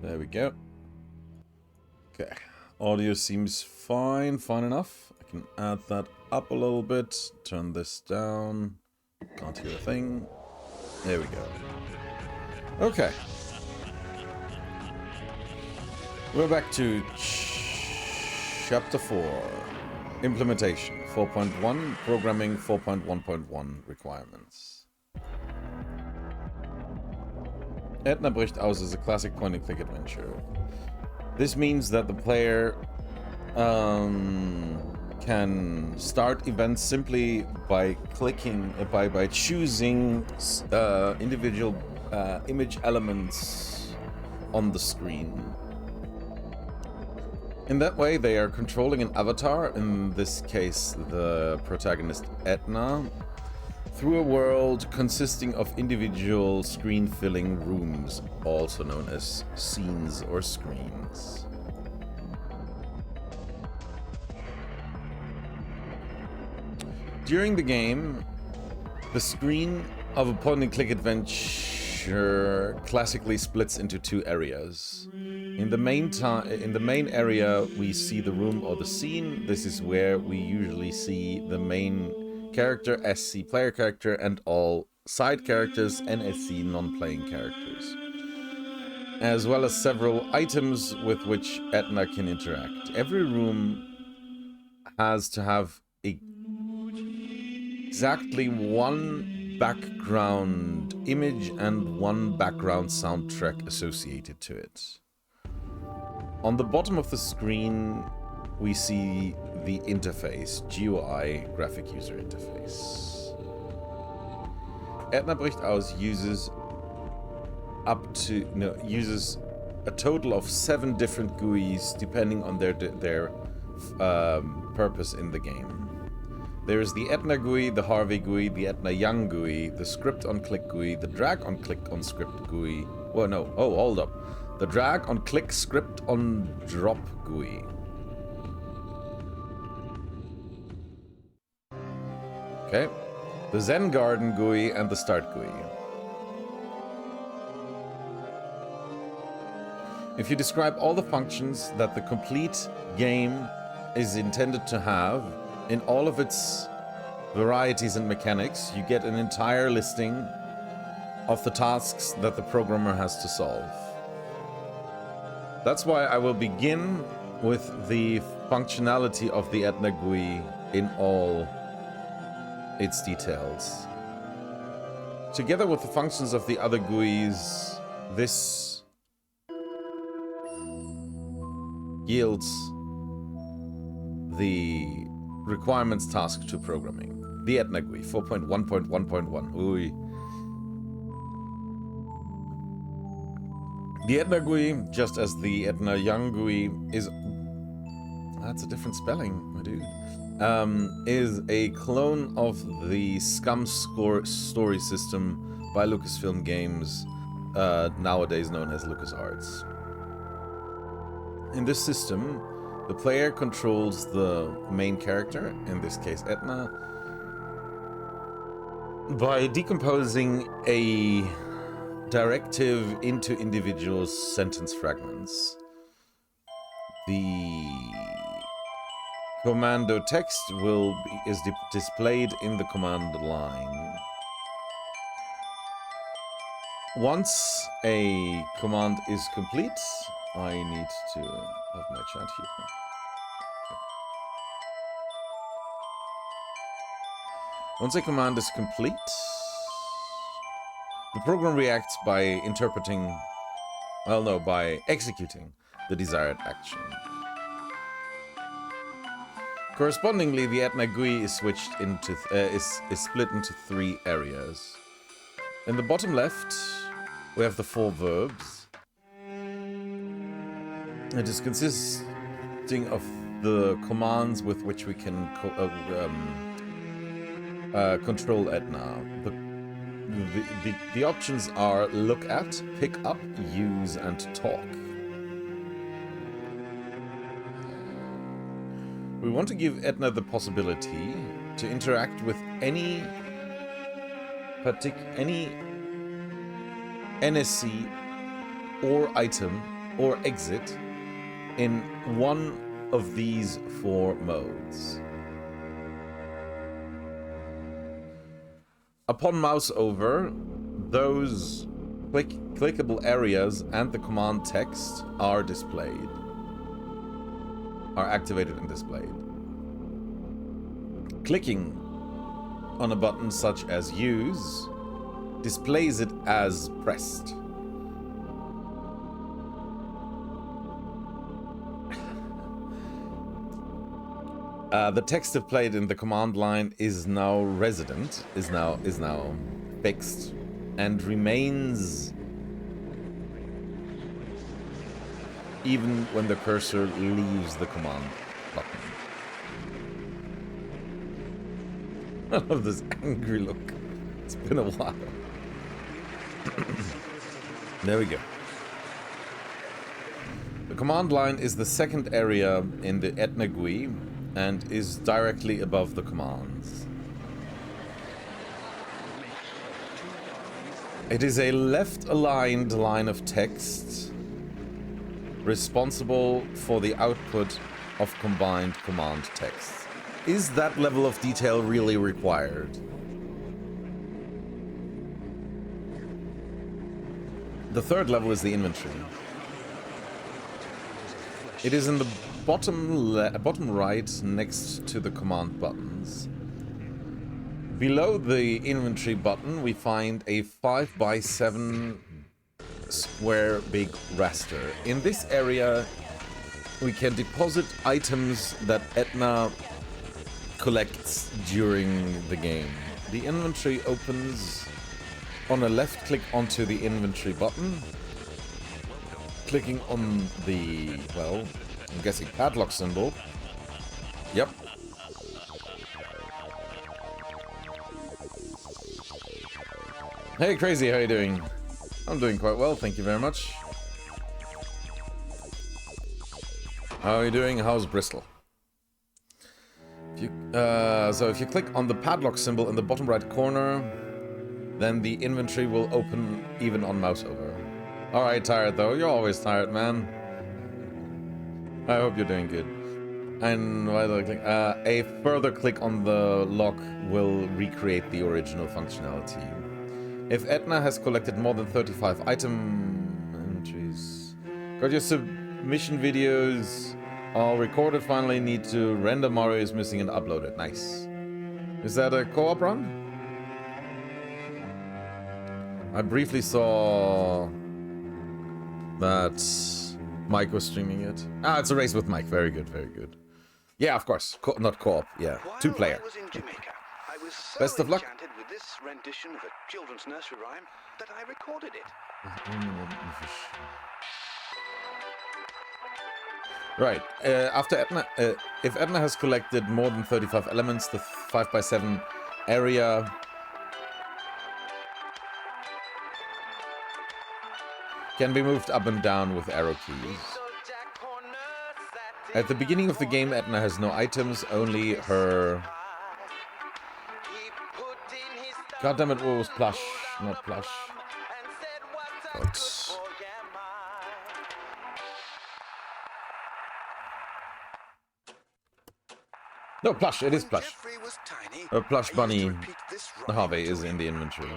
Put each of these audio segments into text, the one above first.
There we go. Okay. Audio seems fine enough. I can add that up a little bit. Turn this down. Can't hear a thing. There we go. Okay. We're back to Chapter 4. Implementation 4.1. Programming 4.1.1 requirements. Edna bricht aus is a classic point-and-click adventure. This means that the player can start events simply by clicking, by choosing individual image elements on the screen. In that way, they are controlling an avatar, in this case the protagonist Edna, through a world consisting of individual screen-filling rooms, also known as scenes or screens. During the game, the screen of a point-and-click adventure classically splits into two areas. In the main area, we see the room or the scene. This is where we usually see the main character, SC player character, and all side characters, NSC non-playing characters, as well as several items with which Edna can interact. Every room has to have exactly one background image and one background soundtrack associated to it. On the bottom of the screen, we see the interface, GUI, graphic user interface. Edna bricht aus uses uses a total of 7 different GUIs depending on their purpose in the game. There is the Edna GUI, the Harvey GUI, the Edna Young GUI, the script on click GUI, the drag on click on script GUI. Well, no, oh, hold up. The drag on click script on drop GUI. Okay. The Zen Garden GUI and the Start GUI. If you describe all the functions that the complete game is intended to have in all of its varieties and mechanics, you get an entire listing of the tasks that the programmer has to solve. That's why I will begin with the functionality of the Edna GUI in all its details. Together with the functions of the other GUIs, this yields the requirements task to programming. The Edna GUI 4.1.1.1. Ooh. The Edna GUI, just as the Edna Young GUI, is... That's a different spelling, my dude. Is a clone of the Scum story system by Lucasfilm Games, nowadays known as LucasArts. In this system, the player controls the main character, in this case Edna, by decomposing a directive into individual sentence fragments. The commando text is displayed in the command line. Once a command is complete, I need to have my chat here. Once a command is complete, the program reacts by by executing the desired action. Correspondingly, the Edna GUI is switched into is split into 3 areas. In the bottom left, we have the 4 verbs. It is consisting of the commands with which we can control Edna. The options are look at, pick up, use, and talk. We want to give Edna the possibility to interact with any NSC or item or exit in one of these 4 modes. Upon mouse over, those clickable areas and the command text are displayed, are activated and displayed. Clicking on a button such as use displays it as pressed. The text displayed in the command line is now resident, is now fixed, and remains even when the cursor leaves the command button. I love this angry look. It's been a while. There we go. The command line is the second area in the Etna GUI and is directly above the commands. It is a left-aligned line of text responsible for the output of combined command texts. Is that level of detail really required? The third level is the inventory. It is in the bottom right next to the command buttons. Below the inventory button, we find a 5x7 square big raster. In this area, we can deposit items that Etna collects during the game. The inventory opens on a left click onto the inventory button. Clicking on the, well, I'm guessing padlock symbol. Yep. Hey Crazy, how you doing? I'm doing quite well, thank you very much. How are you doing? How's Bristol? So if you click on the padlock symbol in the bottom right corner, then the inventory will open even on mouse over. Alright, tired though. You're always tired, man. I hope you're doing good. And why do I click? A further click on the lock will recreate the original functionality. If Etna has collected more than 35 item entries. Got your submission videos all recorded, finally need to render Mario is missing and upload it. Nice. Is that a co-op run? I briefly saw that Mike was streaming it. Ah, it's a race with Mike. Very good, very good. Yeah, of course. Not co-op. Yeah, 2-player. Best of luck. With this rendition of a children's nursery rhyme that I recorded it. Right. After Etna, if Etna has collected more than 35 elements, the 5x7 area can be moved up and down with arrow keys. At the beginning of the game, Etna has no items, only her... God damn it, what was plush? Not plush. God. No, plush, it is plush. A plush bunny Harvey is in the inventory.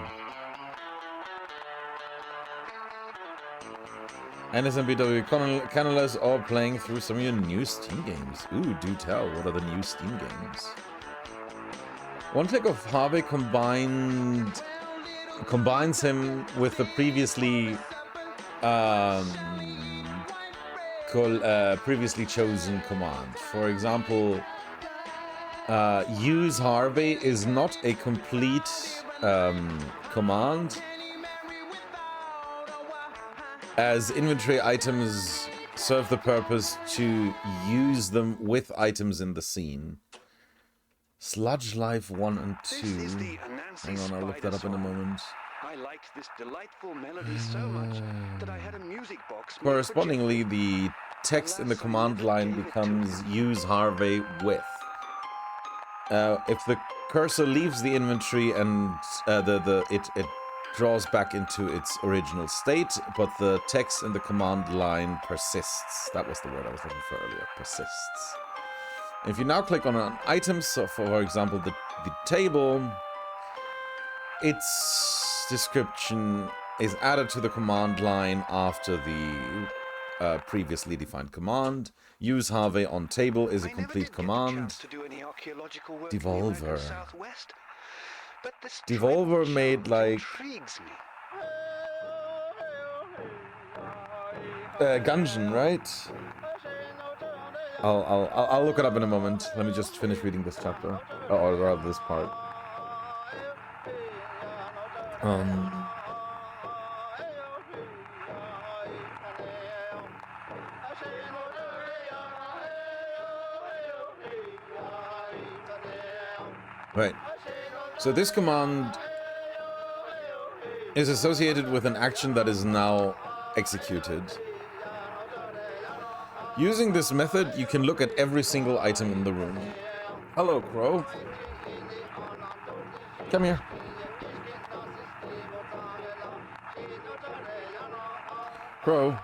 NSMBW Canalers are playing through some of your new Steam games. Ooh, do tell, what are the new Steam games? One click of Harvey combines him with the previously previously chosen command. For example, use Harvey is not a complete command, as inventory items serve the purpose to use them with items in the scene. Sludge Life 1 and 2. Hang on, I'll look that up in a moment. I liked this delightful melody so much that I had a music box. Correspondingly, the text in the command line becomes use Harvey with. If the cursor leaves the inventory and it draws back into its original state, but the text in the command line persists. That was the word I was looking for earlier, persists. If you now click on an item, so for example the table, its description is added to the command line after the previously defined command. Use Harvey on table is a complete command. Devolver. Devolver made like Gungeon, right? I'll look it up in a moment. Let me just finish reading this chapter, or rather this part. Right. So this command is associated with an action that is now executed. Using this method, you can look at every single item in the room. Hello, Crow. Come here. Crow,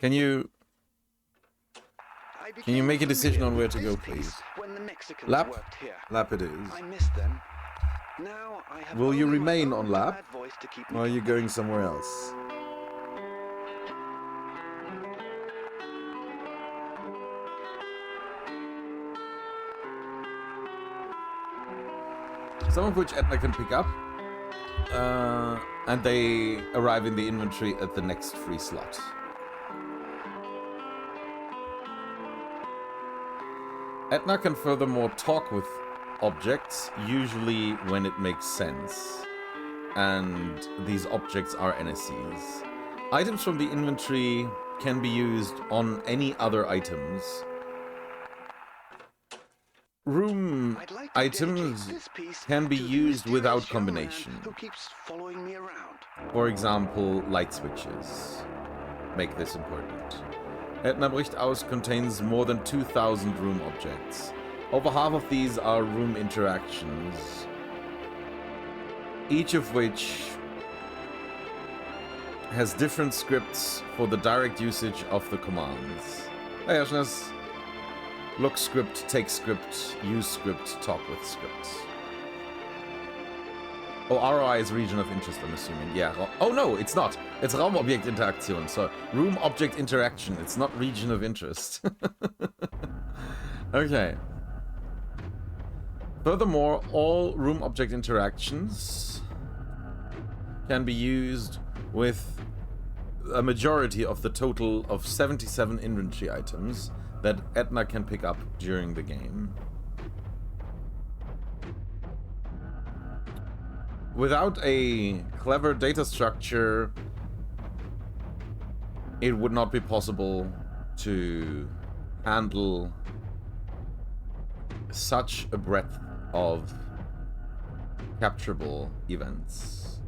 can you make a decision on where to go, please? Lap? Lap it is. Will you remain on lap? Or are you going somewhere else? Some of which Edna can pick up. And they arrive in the inventory at the next free slot. Edna can furthermore talk with objects, usually when it makes sense. And these objects are NSCs. Items from the inventory can be used on any other items. Room items can be used without combination. For example, light switches make this important. Edna Bricht Aus contains more than 2,000 room objects. Over half of these are room interactions, each of which has different scripts for the direct usage of the commands. Hey, Ashnas. Look script, take script, use script, talk with script. Oh, ROI is region of interest, I'm assuming. Yeah. Oh, no, it's not. It's Raumobjektinteraktion. So, room object interaction. It's not region of interest. Okay. Furthermore, all room object interactions can be used with a majority of the total of 77 inventory items that Edna can pick up during the game. Without a clever data structure, it would not be possible to handle such a breadth of capturable events.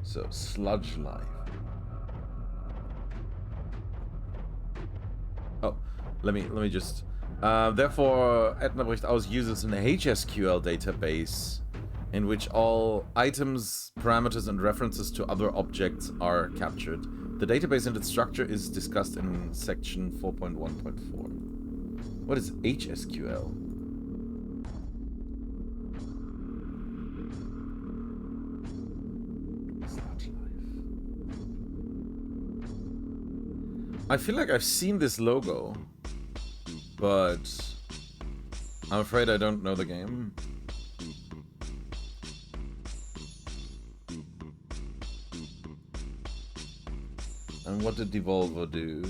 So, sludge life. Oh, let me just... therefore, Edna Bricht Aus uses an HSQL database in which all items, parameters, and references to other objects are captured. The database and its structure is discussed in section 4.1.4. What is HSQL? I feel like I've seen this logo, but I'm afraid I don't know the game. And what did Devolver do?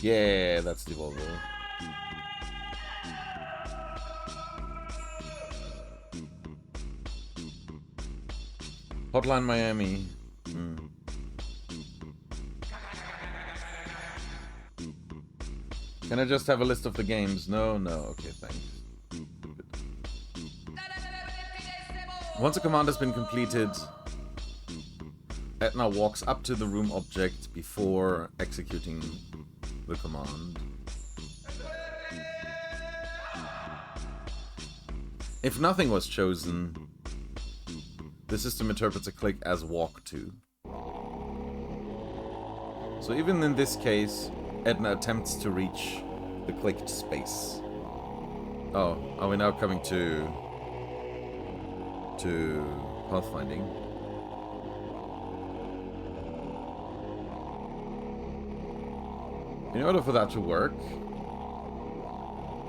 Yeah, that's Devolver. Hotline Miami. Can I just have a list of the games? No, no. Okay, thanks. Once a command has been completed, Edna walks up to the room object before executing the command. If nothing was chosen, the system interprets a click as walk to. So even in this case, Edna attempts to reach the clicked space. Oh, are we now coming to pathfinding? In order for that to work,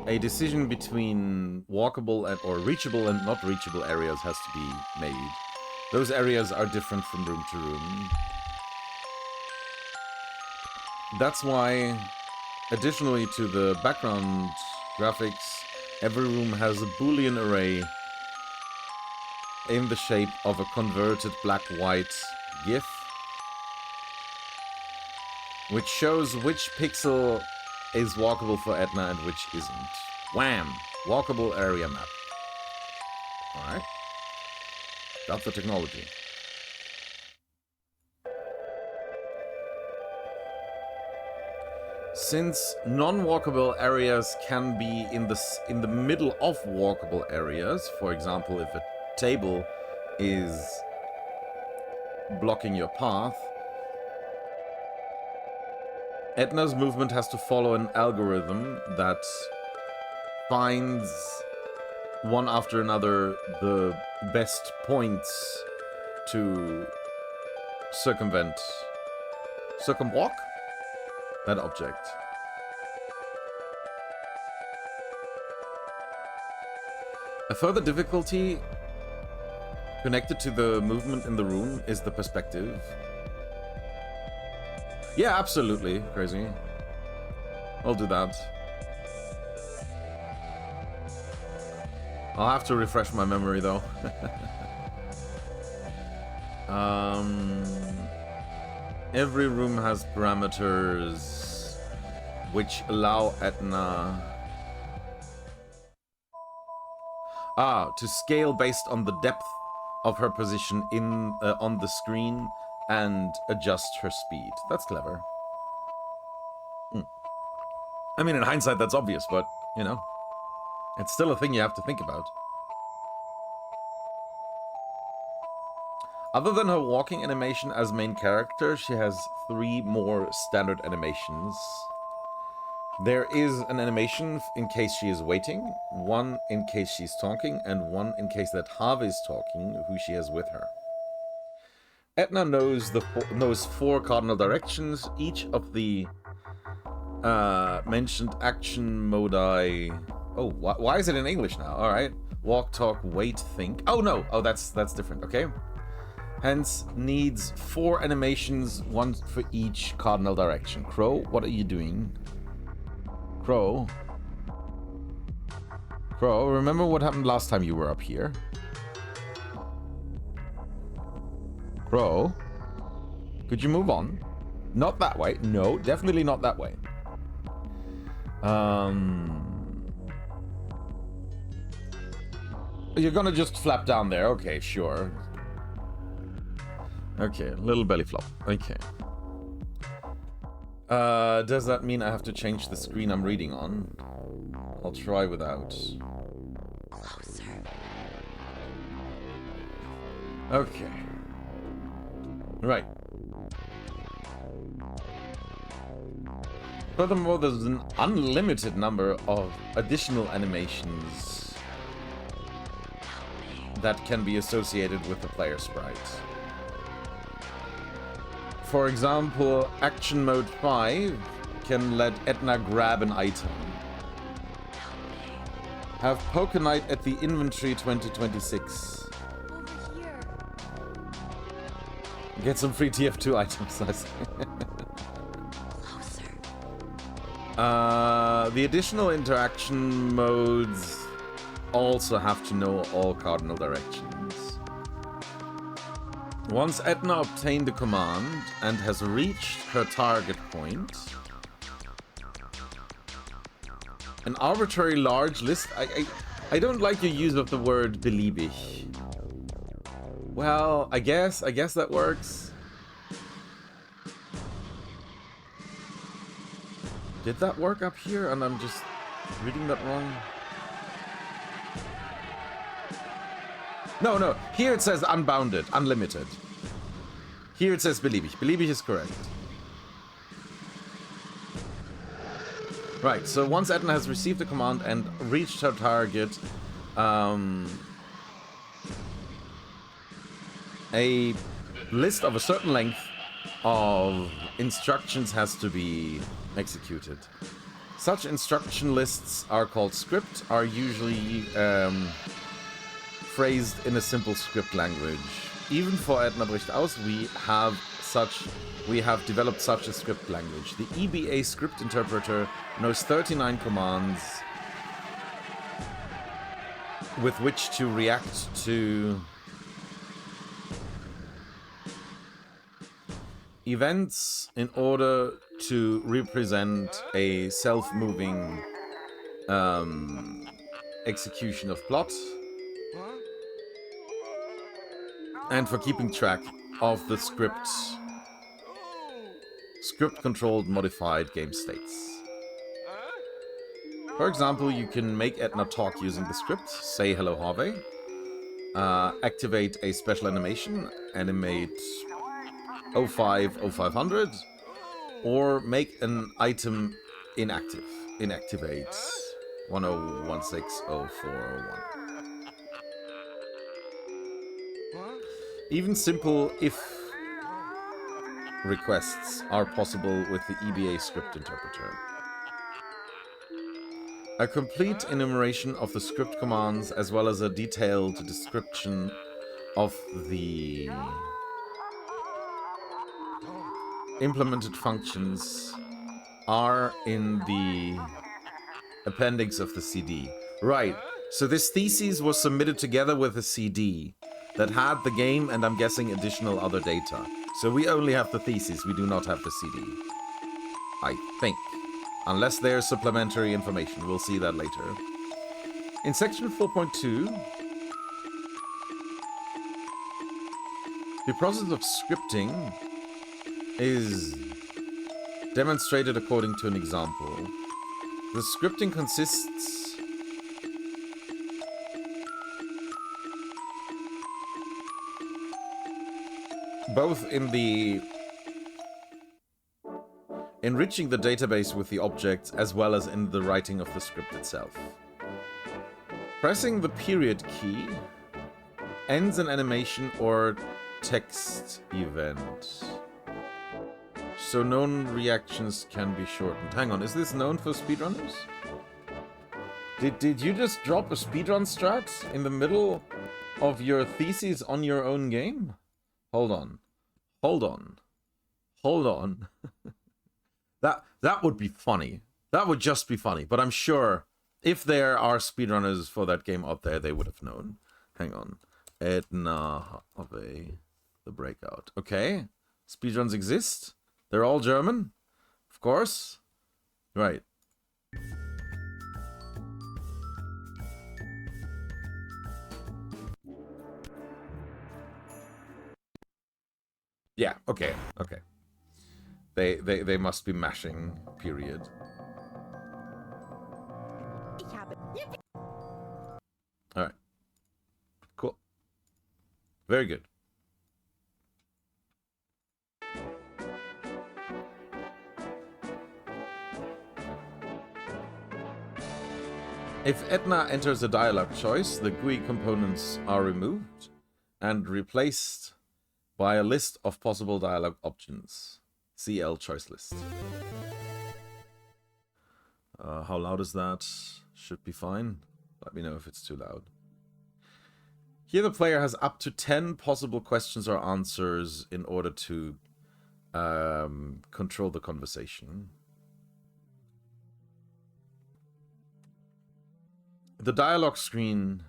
a decision between walkable and or reachable and not reachable areas has to be made. Those areas are different from room to room. That's why, additionally to the background graphics, every room has a Boolean array in the shape of a converted black-white GIF, which shows which pixel is walkable for Edna and which isn't. Wham! Walkable area map. Alright. That's the technology. Since non-walkable areas can be in the middle of walkable areas, for example, if a table is blocking your path, Edna's movement has to follow an algorithm that finds one after another the best points to circumwalk that object. A further difficulty connected to the movement in the room is the perspective. Yeah, absolutely, crazy. I'll do that. I'll have to refresh my memory though. Every room has parameters which allow Edna to scale based on the depth of her position in on the screen and adjust her speed. That's clever. I mean, in hindsight, that's obvious, but, you know, it's still a thing you have to think about. Other than her walking animation as main character, she has 3 more standard animations. There is an animation in case she is waiting, 1 in case she's talking, and 1 in case that Harvey is talking, who she has with her. Edna knows 4 cardinal directions. Each of the mentioned action modi. Oh, why is it in English now? All right, walk, talk, wait, think. Oh no, oh that's different. Okay, hence needs 4 animations, 1 for each cardinal direction. Crow, what are you doing? Crow, remember what happened last time you were up here? Crow, could you move on? Not that way. No, definitely not that way. You're gonna just flap down there. Okay, sure. Okay, little belly flop. Okay. Does that mean I have to change the screen I'm reading on? I'll try without. Closer. Okay. Right. Furthermore, there's an unlimited number of additional animations that can be associated with the player sprite. For example, Action Mode 5 can let Edna grab an item. Have Poker Night at the Inventory 2026. Over here. Get some free TF2 items, I see. Closer. The additional interaction modes also have to know all cardinal directions. Once Edna obtained the command and has reached her target point, an arbitrary large list. I don't like your use of the word beliebig. Well, I guess that works. Did that work up here and I'm just reading that wrong? No, no. Here it says unbounded, unlimited. Here it says beliebig. Beliebig is correct. Right, so once Edna has received the command and reached her target, a list of a certain length of instructions has to be executed. Such instruction lists are called script, are usually phrased in a simple script language. Even for Edna bricht aus, we have developed such a script language. The EBA script interpreter knows 39 commands with which to react to events in order to represent a self-moving execution of plot, and for keeping track of the script-controlled modified game states. For example, you can make Edna talk using the script, say hello Harvey, activate a special animation, animate 0500, or make an item inactive, inactivate 10160401. Even simple if requests are possible with the EBA script interpreter. A complete enumeration of the script commands as well as a detailed description of the implemented functions are in the appendix of the CD. Right, so this thesis was submitted together with a CD that had the game and I'm guessing additional other data. So we only have the thesis, we do not have the CD. I think. Unless there's supplementary information, we'll see that later. In section 4.2, the process of scripting is demonstrated according to an example. The scripting consists both in the enriching the database with the objects as well as in the writing of the script itself. Pressing the period key ends an animation or text event. So known reactions can be shortened. Hang on, is this known for speedrunners? Did you just drop a speedrun strat in the middle of your thesis on your own game? Hold on. Hold on. Hold on. That would be funny. That would just be funny. But I'm sure if there are speedrunners for that game out there, they would have known. Hang on. Edna Ave, the Breakout. Okay. Speedruns exist. They're all German. Of course. Right. Yeah, okay, okay. They must be mashing, period. Alright. Cool. Very good. If Edna enters a dialogue choice, the GUI components are removed and replaced by a list of possible dialogue options. CL choice list. How loud is that? Should be fine. Let me know if it's too loud. Here the player has up to 10 possible questions or answers in order to control the conversation. The dialogue screen's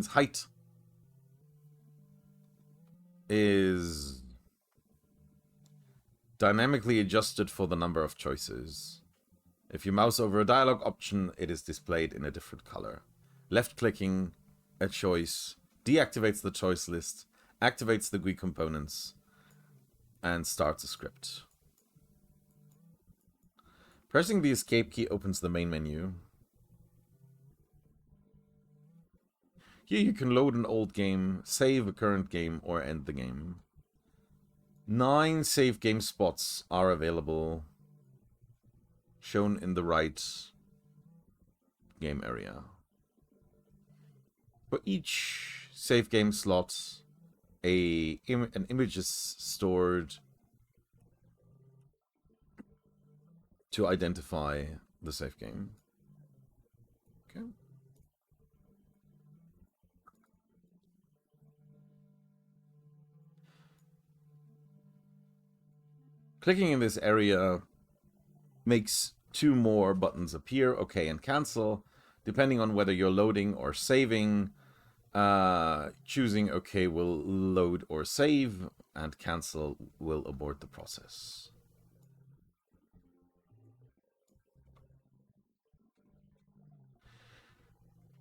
height is dynamically adjusted for the number of choices. If you mouse over a dialogue option, it is displayed in a different color. Left-clicking a choice deactivates the choice list, activates the GUI components, and starts a script. Pressing the escape key opens the main menu. Here you can load an old game, save a current game, or end the game. 9 save game spots are available, shown in the right game area. For each save game slot, an image is stored to identify the save game. Okay. Clicking in this area makes 2 more buttons appear, OK and cancel, depending on whether you're loading or saving. Choosing OK will load or save, and cancel will abort the process.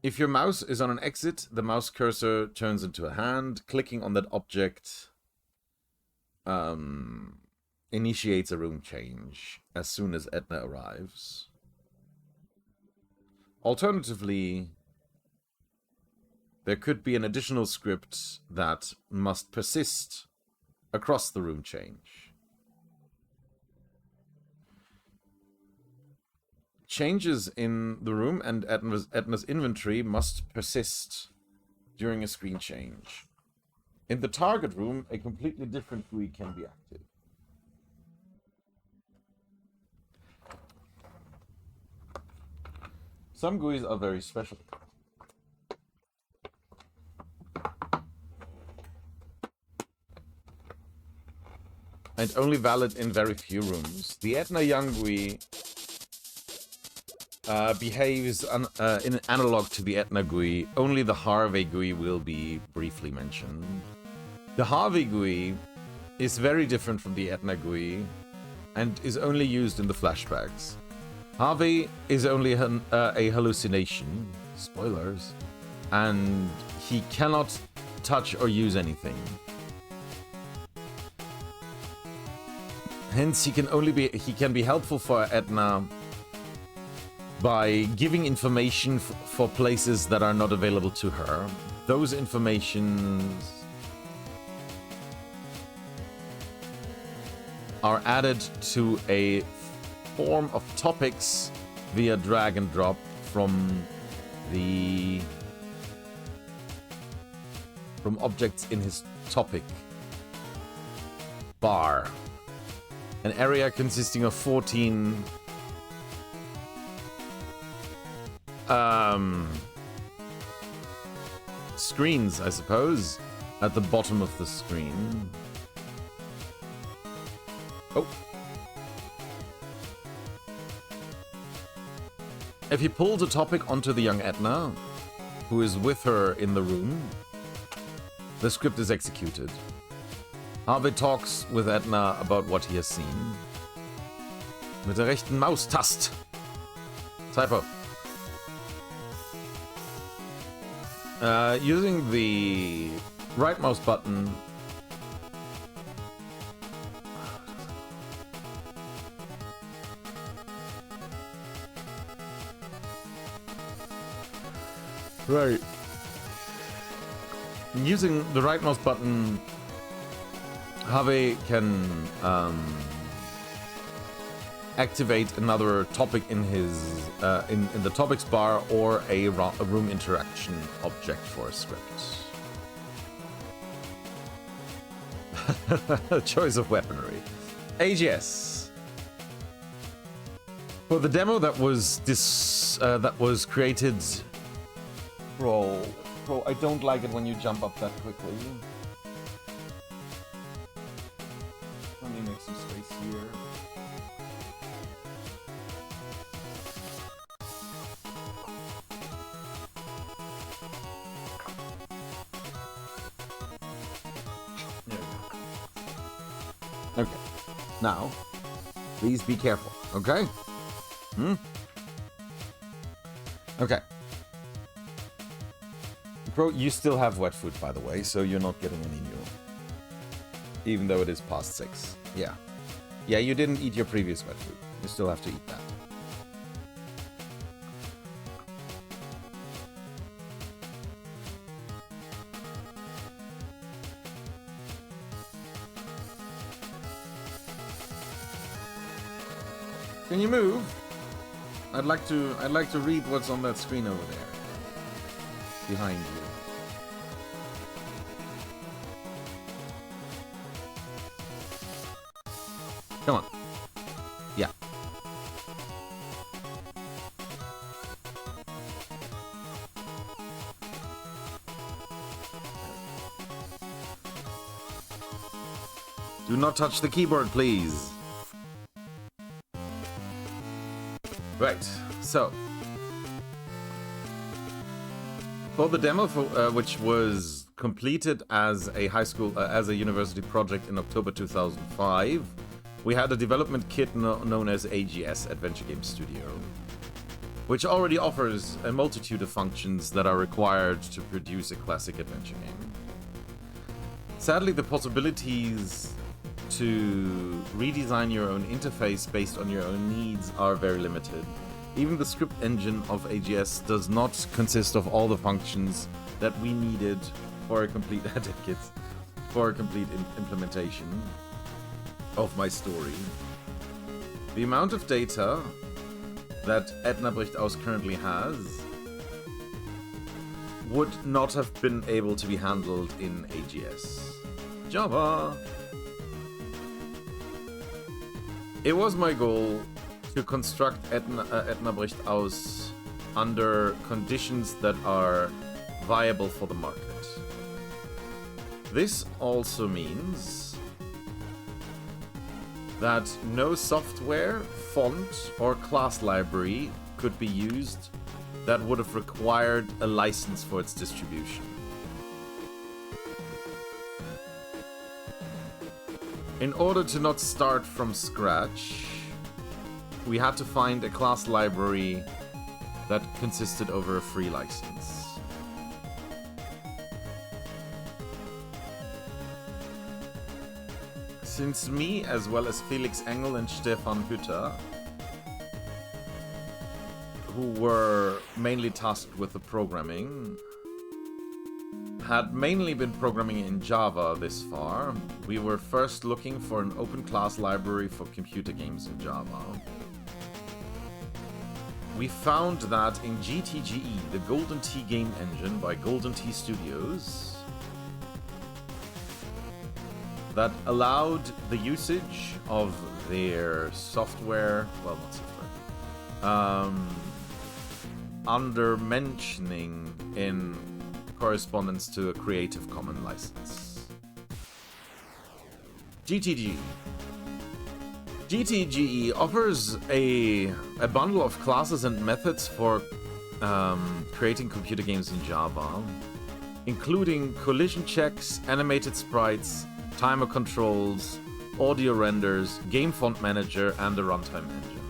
If your mouse is on an exit, the mouse cursor turns into a hand. Clicking on that object initiates a room change as soon as Edna arrives. Alternatively, there could be an additional script that must persist across the room change. Changes in the room and Edna's inventory must persist during a screen change. In the target room, a completely different GUI can be active. Some GUIs are very special. And only valid in very few rooms. The Edna Young GUI behaves in analog to the Edna GUI. Only the Harvey GUI will be briefly mentioned. The Harvey GUI is very different from the Edna GUI and is only used in the flashbacks. Harvey is only a hallucination, spoilers, and he cannot touch or use anything. Hence, he can be helpful for Edna by giving information for places that are not available to her. Those informations are added to a form of topics via drag and drop from objects in his topic bar. An area consisting of 14 screens, I suppose, at the bottom of the screen. Oh. If he pulls a topic onto the young Edna, who is with her in the room, the script is executed. Harvey talks with Edna about what he has seen. Mit der rechten Maustast. Typo. Using the right mouse button, right. Using the right mouse button, Harvey can activate another topic in his in the topics bar or a room interaction object for a script. Choice of weaponry. AGS. For the demo that was created. Bro, I don't like it when you jump up that quickly. Let me make some space here. There we go. Okay. Now, please be careful, okay? Okay. Bro, you still have wet food, by the way, so you're not getting any new. Even though it is past 6. Yeah. Yeah, you didn't eat your previous wet food. You still have to eat that. Can you move? I'd like to read what's on that screen over there. Behind you. Come on. Yeah. Do not touch the keyboard, please. Right, so for the demo, which was completed as a as a university project in October 2005, we had a development kit known as AGS, Adventure Game Studio, which already offers a multitude of functions that are required to produce a classic adventure game. Sadly, the possibilities to redesign your own interface based on your own needs are very limited. Even the script engine of AGS does not consist of all the functions that we needed for a complete implementation of my story. The amount of data that Edna Bricht Aus currently has would not have been able to be handled in AGS. Java! It was my goal to construct Edna Bricht Aus under conditions that are viable for the market. This also means that no software, font, or class library could be used that would have required a license for its distribution. In order to not start from scratch, we had to find a class library that consisted over a free license. Since me, as well as Felix Engel and Stefan Hütter, who were mainly tasked with the programming, had mainly been programming in Java this far, we were first looking for an open class library for computer games in Java. We found that in GTGE, the Golden Tee game engine by Golden Tee Studios, that allowed the usage of their software, well, not software, under mentioning in correspondence to a Creative Commons license. GTGE. GTGE offers a bundle of classes and methods for creating computer games in Java, including collision checks, animated sprites, timer controls, audio renders, game font manager, and the runtime engine.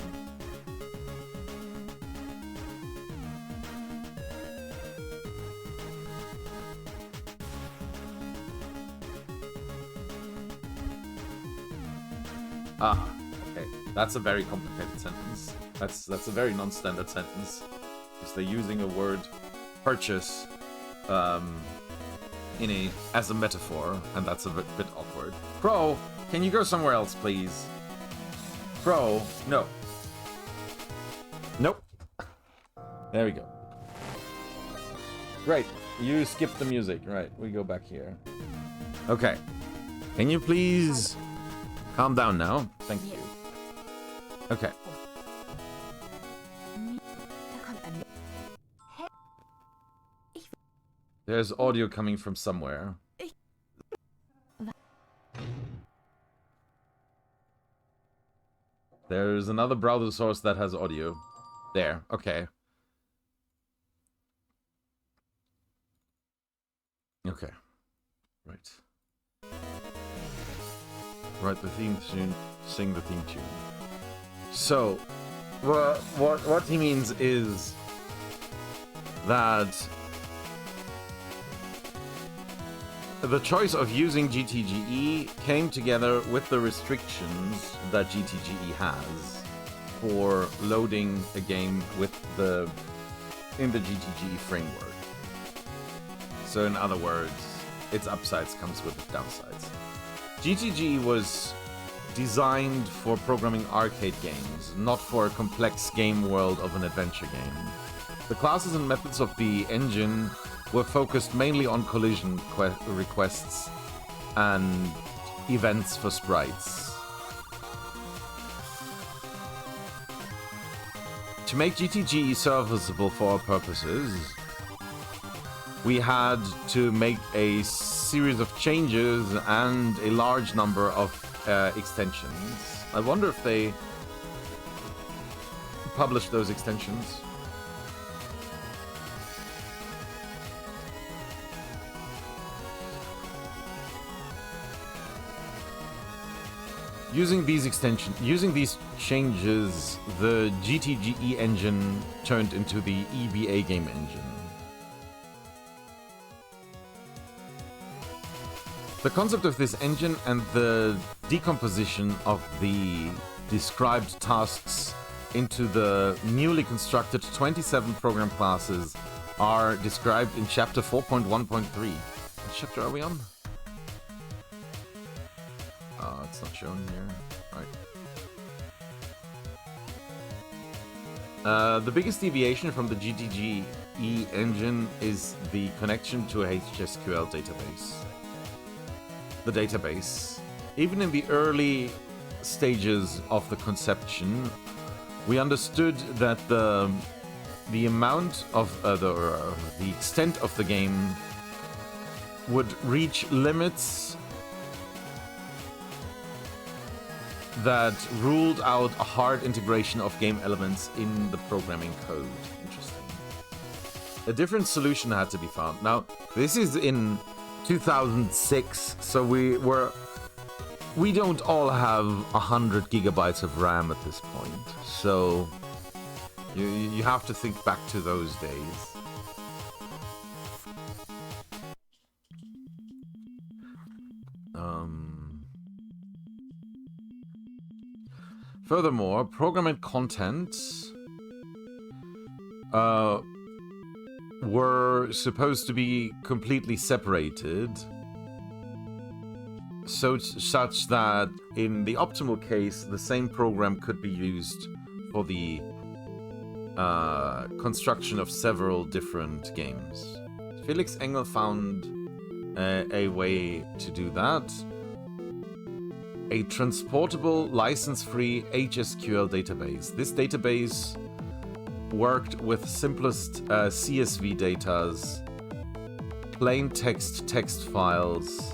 Ah, okay. That's a very complicated sentence. That's a very non-standard sentence. Because they're using a word purchase as a metaphor, and that's a bit awkward. Pro, can you go somewhere else, please? Pro, no. Nope. There we go. Great. You skipped the music. Right, we go back here. Okay. Can you please calm down now? Thank you. Okay. There's audio coming from somewhere. There's another browser source that has audio. There, okay. Okay. Right. Write the theme tune, sing the theme tune. So, what he means is that the choice of using GTGE came together with the restrictions that GTGE has for loading a game in the GTGE framework. So in other words, its upsides comes with its downsides. GTGE was designed for programming arcade games, not for a complex game world of an adventure game. The classes and methods of the engine were focused mainly on collision requests and events for sprites. To make GTGE serviceable for our purposes, we had to make a series of changes and a large number of extensions. I wonder if they published those extensions. Using these changes, the GTGE engine turned into the EBA game engine. The concept of this engine and the decomposition of the described tasks into the newly constructed 27 program classes are described in chapter 4.1.3. What chapter are we on? It's not shown here. Right. The biggest deviation from the GTGE engine is the connection to a HSQL database. The database. Even in the early stages of the conception, we understood that the amount of the extent of the game would reach limits that ruled out a hard integration of game elements in the programming code. Interesting. A different solution had to be found. Now, this is in 2006, so we don't all have 100 gigabytes of RAM at this point. So you have to think back to those days. Furthermore, programming content were supposed to be completely separated, such that in the optimal case, the same program could be used for the construction of several different games. Felix Engel found a way to do that. A transportable, license-free HSQL database. This database worked with simplest CSV datas, plain text files,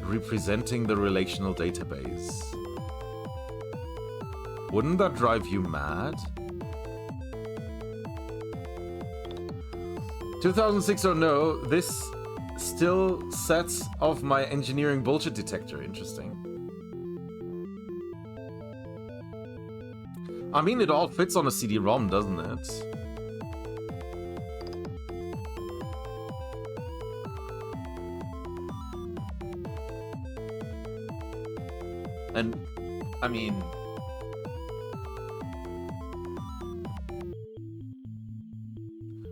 representing the relational database. Wouldn't that drive you mad? 2006 or no, this still sets off my engineering bullshit detector. Interesting. I mean, it all fits on a CD-ROM, doesn't it? And, I mean...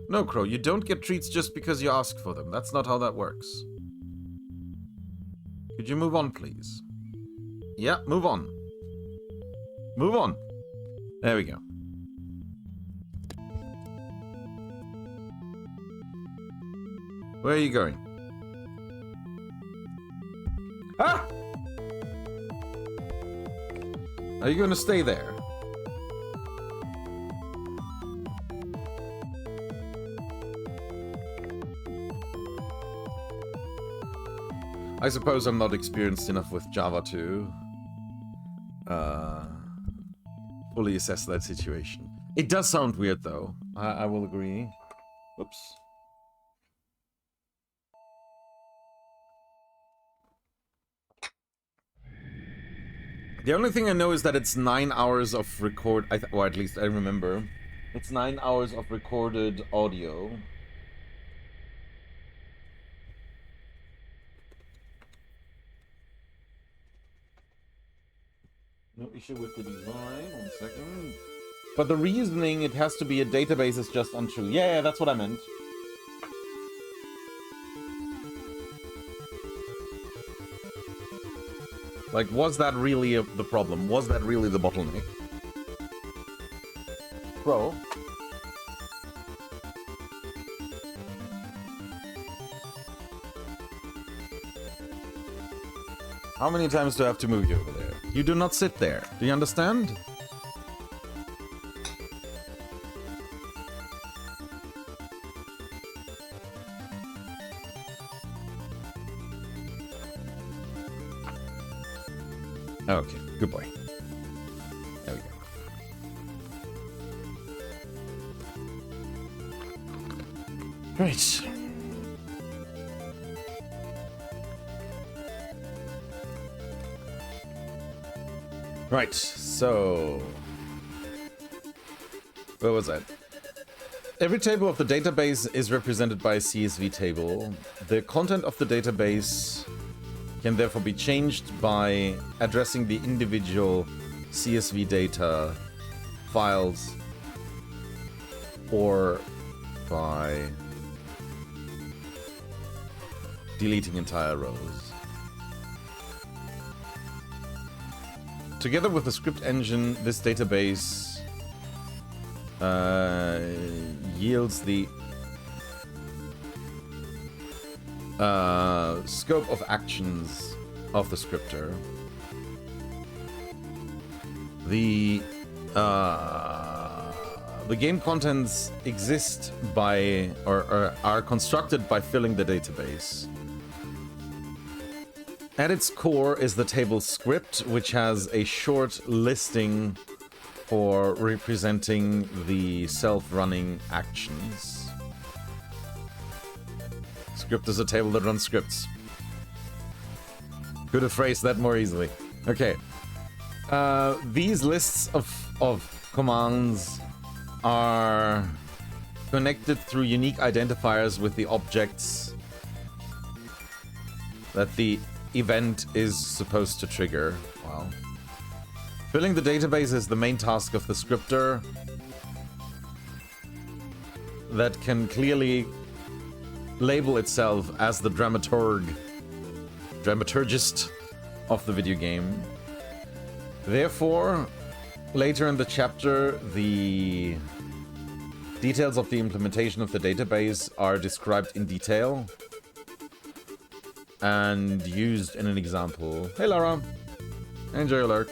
No, Crow, you don't get treats just because you ask for them. That's not how that works. Could you move on, please? Yeah, move on. Move on. There we go. Where are you going? Ah! Are you going to stay there? I suppose I'm not experienced enough with Java to fully assess that situation. It does sound weird, though. I will agree. Oops. The only thing I know is that it's 9 hours of or at least I remember. It's 9 hours of recorded audio. No issue with the design. 1 second. But the reasoning it has to be a database is just untrue. Yeah, that's what I meant. Like, was that really the problem? Was that really the bottleneck? Bro. How many times do I have to move you over there? You do not sit there. Do you understand? Okay, good boy. There we go. Great. Right, so... where was I? Every table of the database is represented by a CSV table. The content of the database can therefore be changed by addressing the individual CSV data files or by deleting entire rows. Together with the script engine, this database yields the scope of actions of the scripter. The game contents exist by or are constructed by filling the database. At its core is the table script, which has a short listing for representing the self-running actions. Script is a table that runs scripts. Could have phrased that more easily. Okay. These lists of commands are connected through unique identifiers with the objects that the event is supposed to trigger. Wow. Filling the database is the main task of the scripter that can clearly label itself as the dramaturgist of the video game. Therefore, later in the chapter, the details of the implementation of the database are described in detail and used in an example. Hey Lara, enjoy your lurk.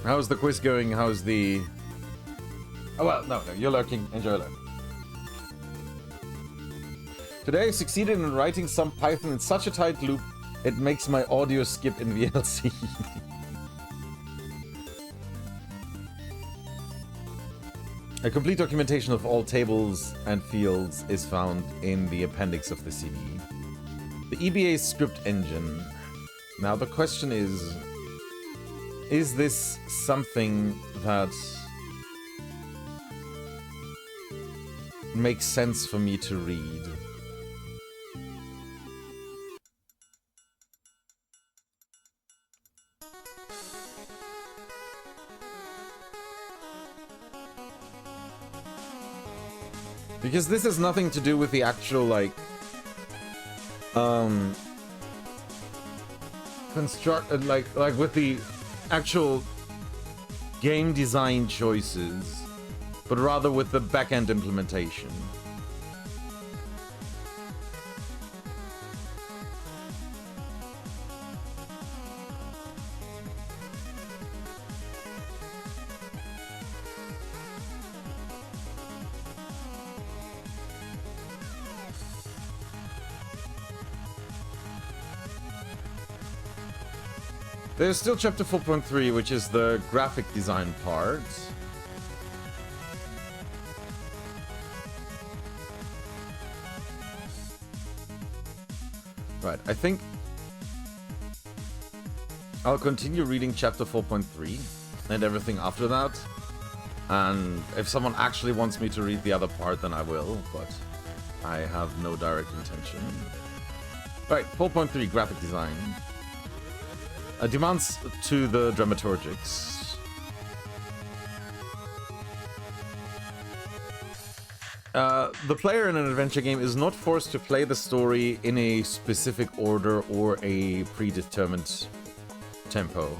How's the quiz going? How's the... oh well, no, you're lurking. Enjoy your lurk. Today I succeeded in writing some Python in such a tight loop it makes my audio skip in VLC. A complete documentation of all tables and fields is found in the appendix of the CD. The EBA script engine. Now the question is this something that makes sense for me to read? Because this has nothing to do with the actual, like, like with the actual game design choices, but rather with the backend implementation. There's still chapter 4.3, which is the graphic design part. Right, I think I'll continue reading chapter 4.3 and everything after that. And if someone actually wants me to read the other part, then I will, but I have no direct intention. Right, 4.3, graphic design. Demands to the dramaturgics. The player in an adventure game is not forced to play the story in a specific order or a predetermined tempo.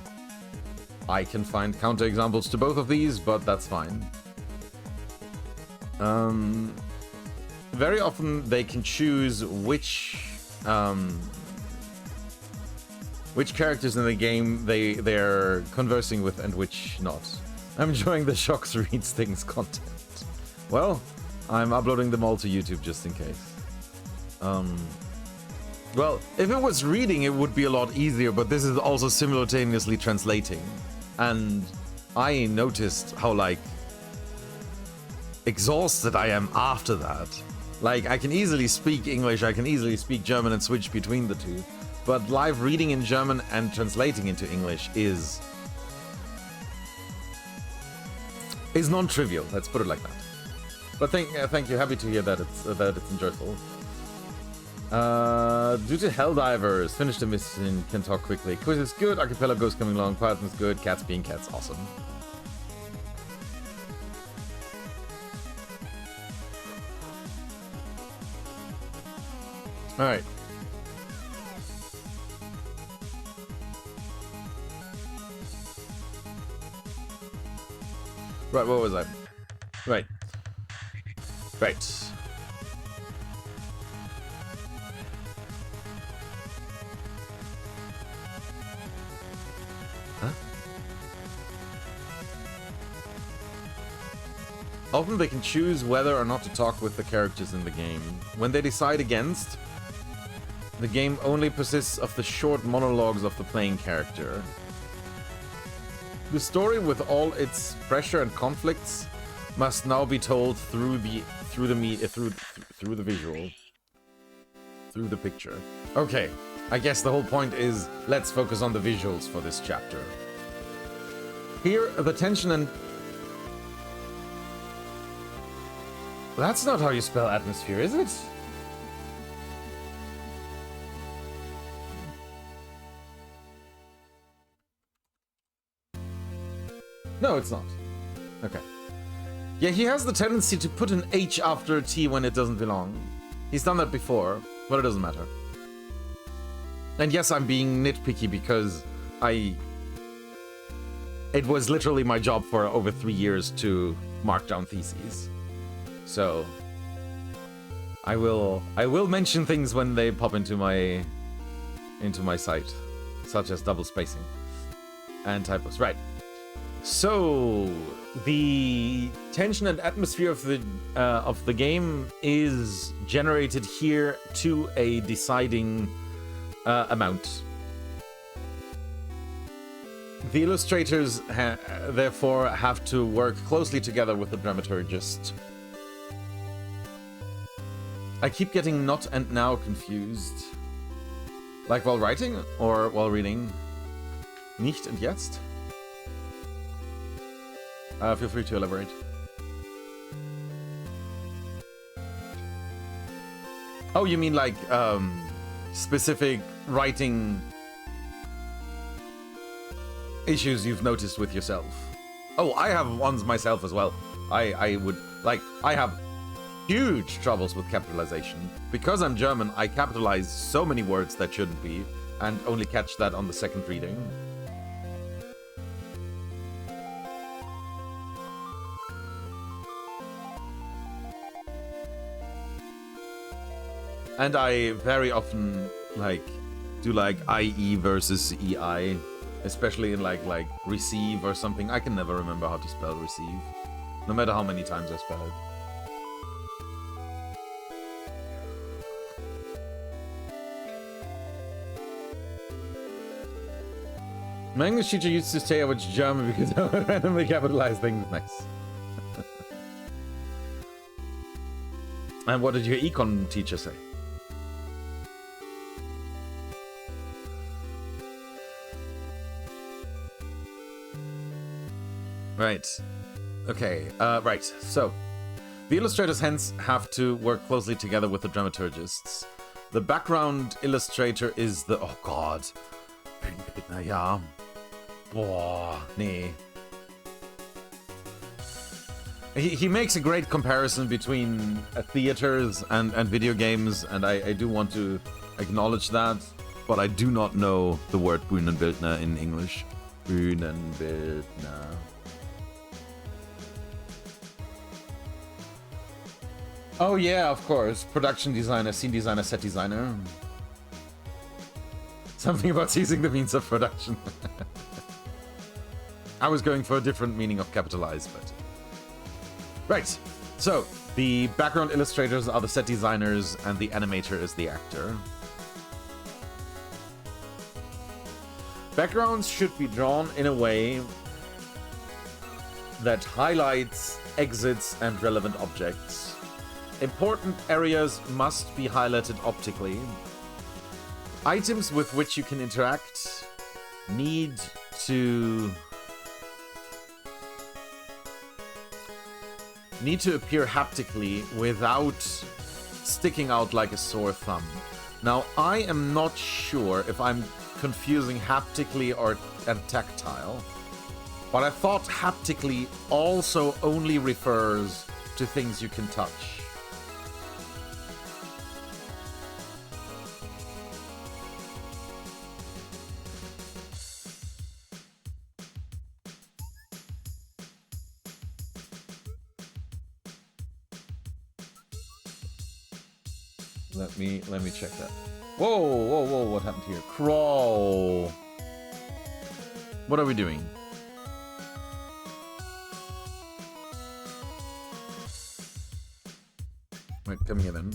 I can find counterexamples to both of these, but that's fine. Very often they can choose which characters in the game they're conversing with and which not. I'm enjoying the Shocks Reads Things content. Well, I'm uploading them all to YouTube just in case. Well, if it was reading, it would be a lot easier, but this is also simultaneously translating. And I noticed how, like, exhausted I am after that. Like, I can easily speak English, I can easily speak German and switch between the two. But live reading in German and translating into English is non-trivial. Let's put it like that. But thank you. Happy to hear that it's enjoyable. Due to Helldivers, finish the mission. Can talk quickly. Quiz is good. Archipelago's coming along. Python is good. Cats being cats, awesome. All right. Right, what was I? Right. Right. Huh? Often they can choose whether or not to talk with the characters in the game. When they decide against, the game only persists of the short monologues of the playing character. The story, with all its pressure and conflicts, must now be told through the visual, through the picture. Okay, I guess the whole point is let's focus on the visuals for this chapter. Here, the tension and... That's not how you spell atmosphere, is it? No, it's not. Okay. Yeah, he has the tendency to put an H after a T when it doesn't belong. He's done that before, but it doesn't matter. And yes, I'm being nitpicky because it was literally my job for over 3 years to mark down theses. So I will mention things when they pop into my site, such as double spacing and typos. Right. So the tension and atmosphere of the game is generated here to a deciding amount. The illustrators therefore have to work closely together with the dramaturgist. I keep getting not and now confused. Like while writing or while reading? Nicht und jetzt? Feel free to elaborate. Oh, you mean like specific writing issues you've noticed with yourself? Oh, I have ones myself as well. I have huge troubles with capitalization. Because I'm German, I capitalize so many words that shouldn't be, and only catch that on the second reading. And I very often do IE versus EI, especially in like receive or something. I can never remember how to spell receive, no matter how many times I spell it. My English teacher used to say I was German because I would randomly capitalize things. Nice. And what did your econ teacher say? Right. Okay. Right. So, the illustrators hence have to work closely together with the dramaturgists. The background illustrator is the... Oh God. Ja. Boah. Nee. He makes a great comparison between theaters and video games, and I do want to acknowledge that, but I do not know the word Bühnenbildner in English. Bühnenbildner. Oh yeah, of course. Production designer, scene designer, set designer. Something about seizing the means of production. I was going for a different meaning of capitalize, but... Right, so the background illustrators are the set designers and the animator is the actor. Backgrounds should be drawn in a way that highlights exits and relevant objects. Important areas must be highlighted optically. Items with which you can interact need to appear haptically without sticking out like a sore thumb. Now, I am not sure if I'm confusing haptically and tactile, but I thought haptically also only refers to things you can touch. Let me check that. Whoa, whoa, whoa, what happened here? Crawl. What are we doing? Wait, come here then.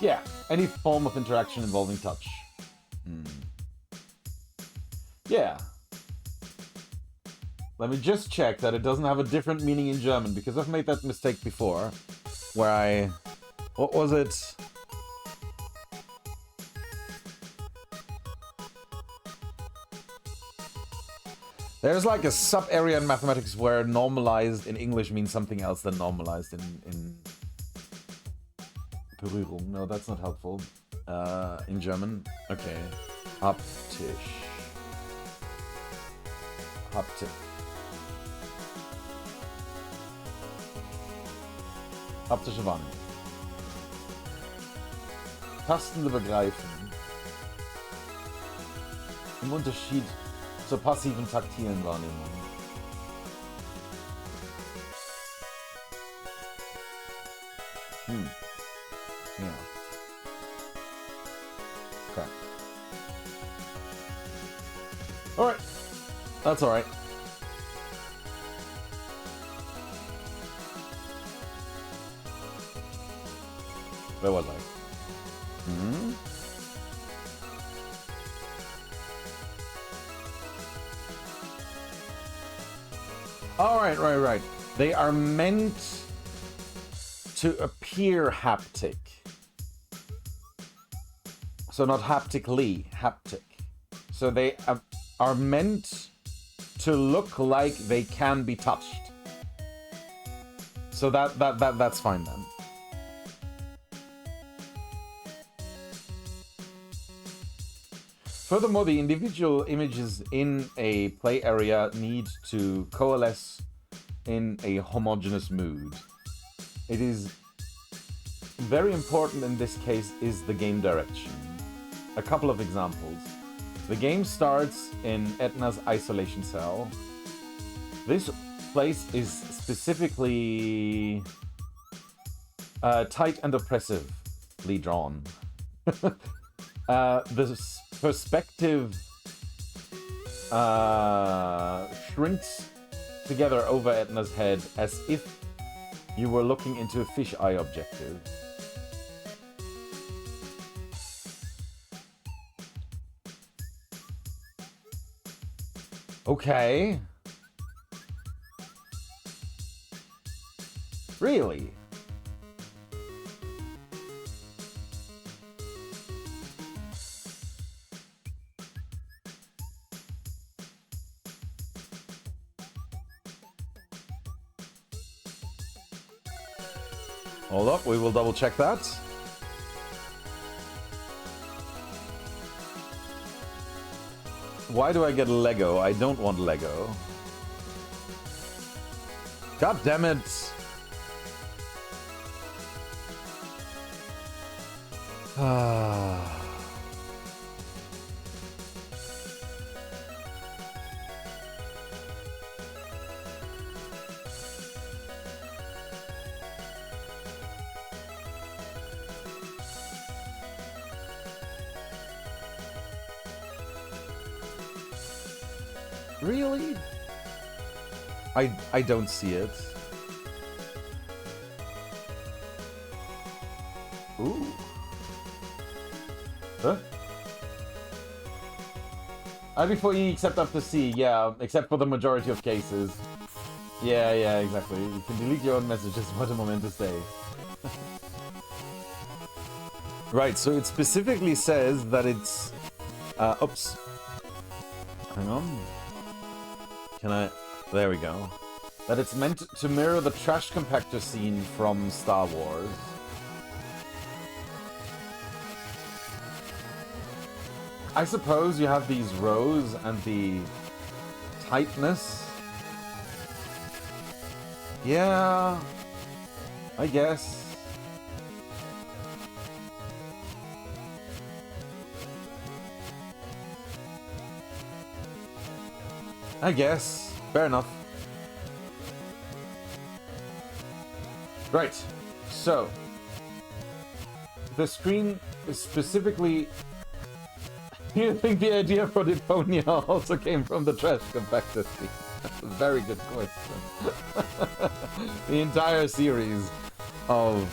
Yeah, any form of interaction involving touch. Yeah. Let me just check that it doesn't have a different meaning in German, because I've made that mistake before, where I... What was it? There's like a sub-area in mathematics where normalized in English means something else than normalized in Berührung. No, that's not helpful. In German. Okay. Haptisch. Haptik. Haptische Wahrnehmung. Tastende Begreifen. Im Unterschied zur passiven taktilen Wahrnehmung. Yeah. Okay. Alright. That's alright. Where was I? Alright, right. They are meant to appear haptic. So not haptically, haptic. So they are meant to look like they can be touched. So that's fine then. Furthermore, the individual images in a play area need to coalesce in a homogeneous mood. It is very important in this case is the game direction. A couple of examples. The game starts in Edna's isolation cell. This place is specifically tight and oppressively drawn. The perspective shrinks together over Edna's head as if you were looking into a fisheye objective. Okay. Really? Hold up, we will double check that. Why do I get Lego? I don't want Lego. God damn it. Really? I don't see it. Ooh. Huh? before E except after C, yeah, except for the majority of cases. Yeah, exactly. You can delete your own messages, what a momentous day. Right, so it specifically says that it's... oops. Hang on. Can I... There we go. That it's meant to mirror the trash compactor scene from Star Wars. I suppose you have these rows and the tightness. Yeah, I guess. Fair enough. Right, so the screen is specifically... You think the idea for Deponia also came from the trash compactor scene? That's a very good question. The entire series of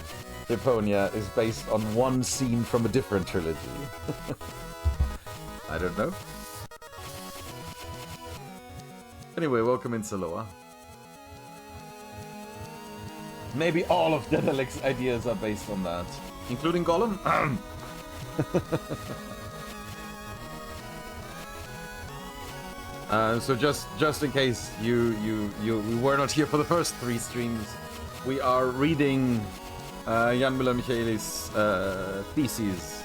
Deponia is based on one scene from a different trilogy. I don't know. Anyway, welcome in, Saloa. Maybe all of Daedalic's ideas are based on that, including Gollum. So just in case we were not here for the first 3 streams, we are reading Jan Müller-Michaelis' Thesis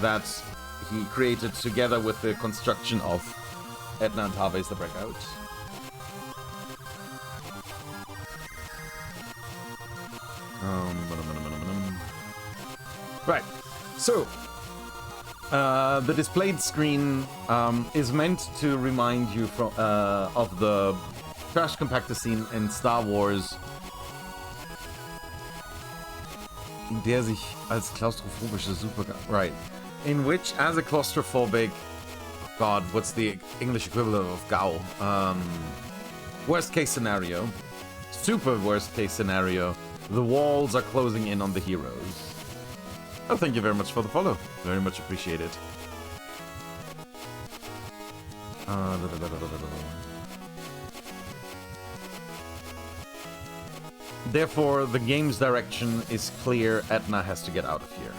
that he created together with the construction of Edna and Harvey's The Breakout. Right, so the displayed screen is meant to remind you of the trash compactor scene in Star Wars, in der sich als klaustrophobische right, in which as a claustrophobic, God, what's the English equivalent of GAU? Worst case scenario, super worst case scenario, the walls are closing in on the heroes. Oh, thank you very much for the follow. Very much appreciated. Therefore, the game's direction is clear. Edna has to get out of here.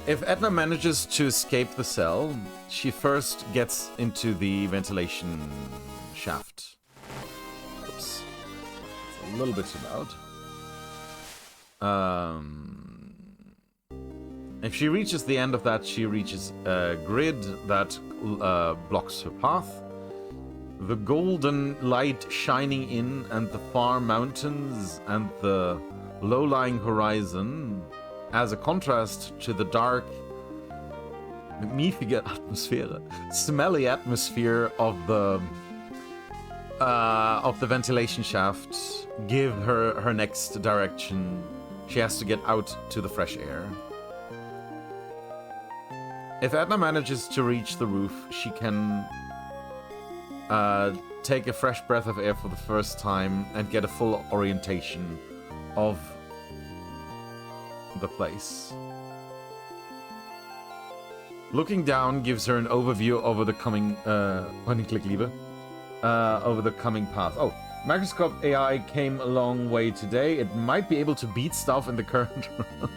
If Edna manages to escape the cell, she first gets into the ventilation shaft. Oops. It's a little bit too loud. If she reaches the end of that, she reaches a grid that blocks her path. The golden light shining in and the far mountains and the low-lying horizon as a contrast to the dark, miefige Atmosphäre, smelly atmosphere of the ventilation shaft give her next direction. She has to get out to the fresh air. If Edna manages to reach the roof, she can take a fresh breath of air for the first time and get a full orientation of the place. Looking down gives her an overview over the coming point-and-click Liebe, over the coming path. Oh, Microscope AI came a long way today. It might be able to beat Stauf in the current run.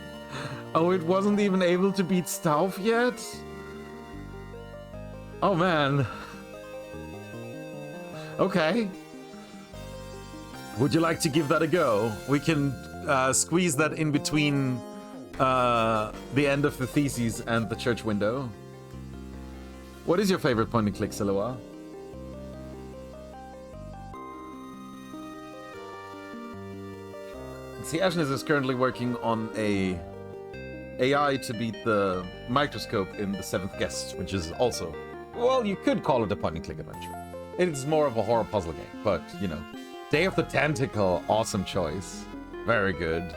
Oh, it wasn't even able to beat Stauf yet? Oh, man. Okay. Would you like to give that a go? We can squeeze that in between the end of the Thesis and the church window. What is your favorite point and click, Siloa? See, Ashness is currently working on a AI to beat the microscope in the 7th Guest, which is also, well, you could call it a point and click adventure. It's more of a horror puzzle game, but, you know. Day of the Tentacle, awesome choice. Very good.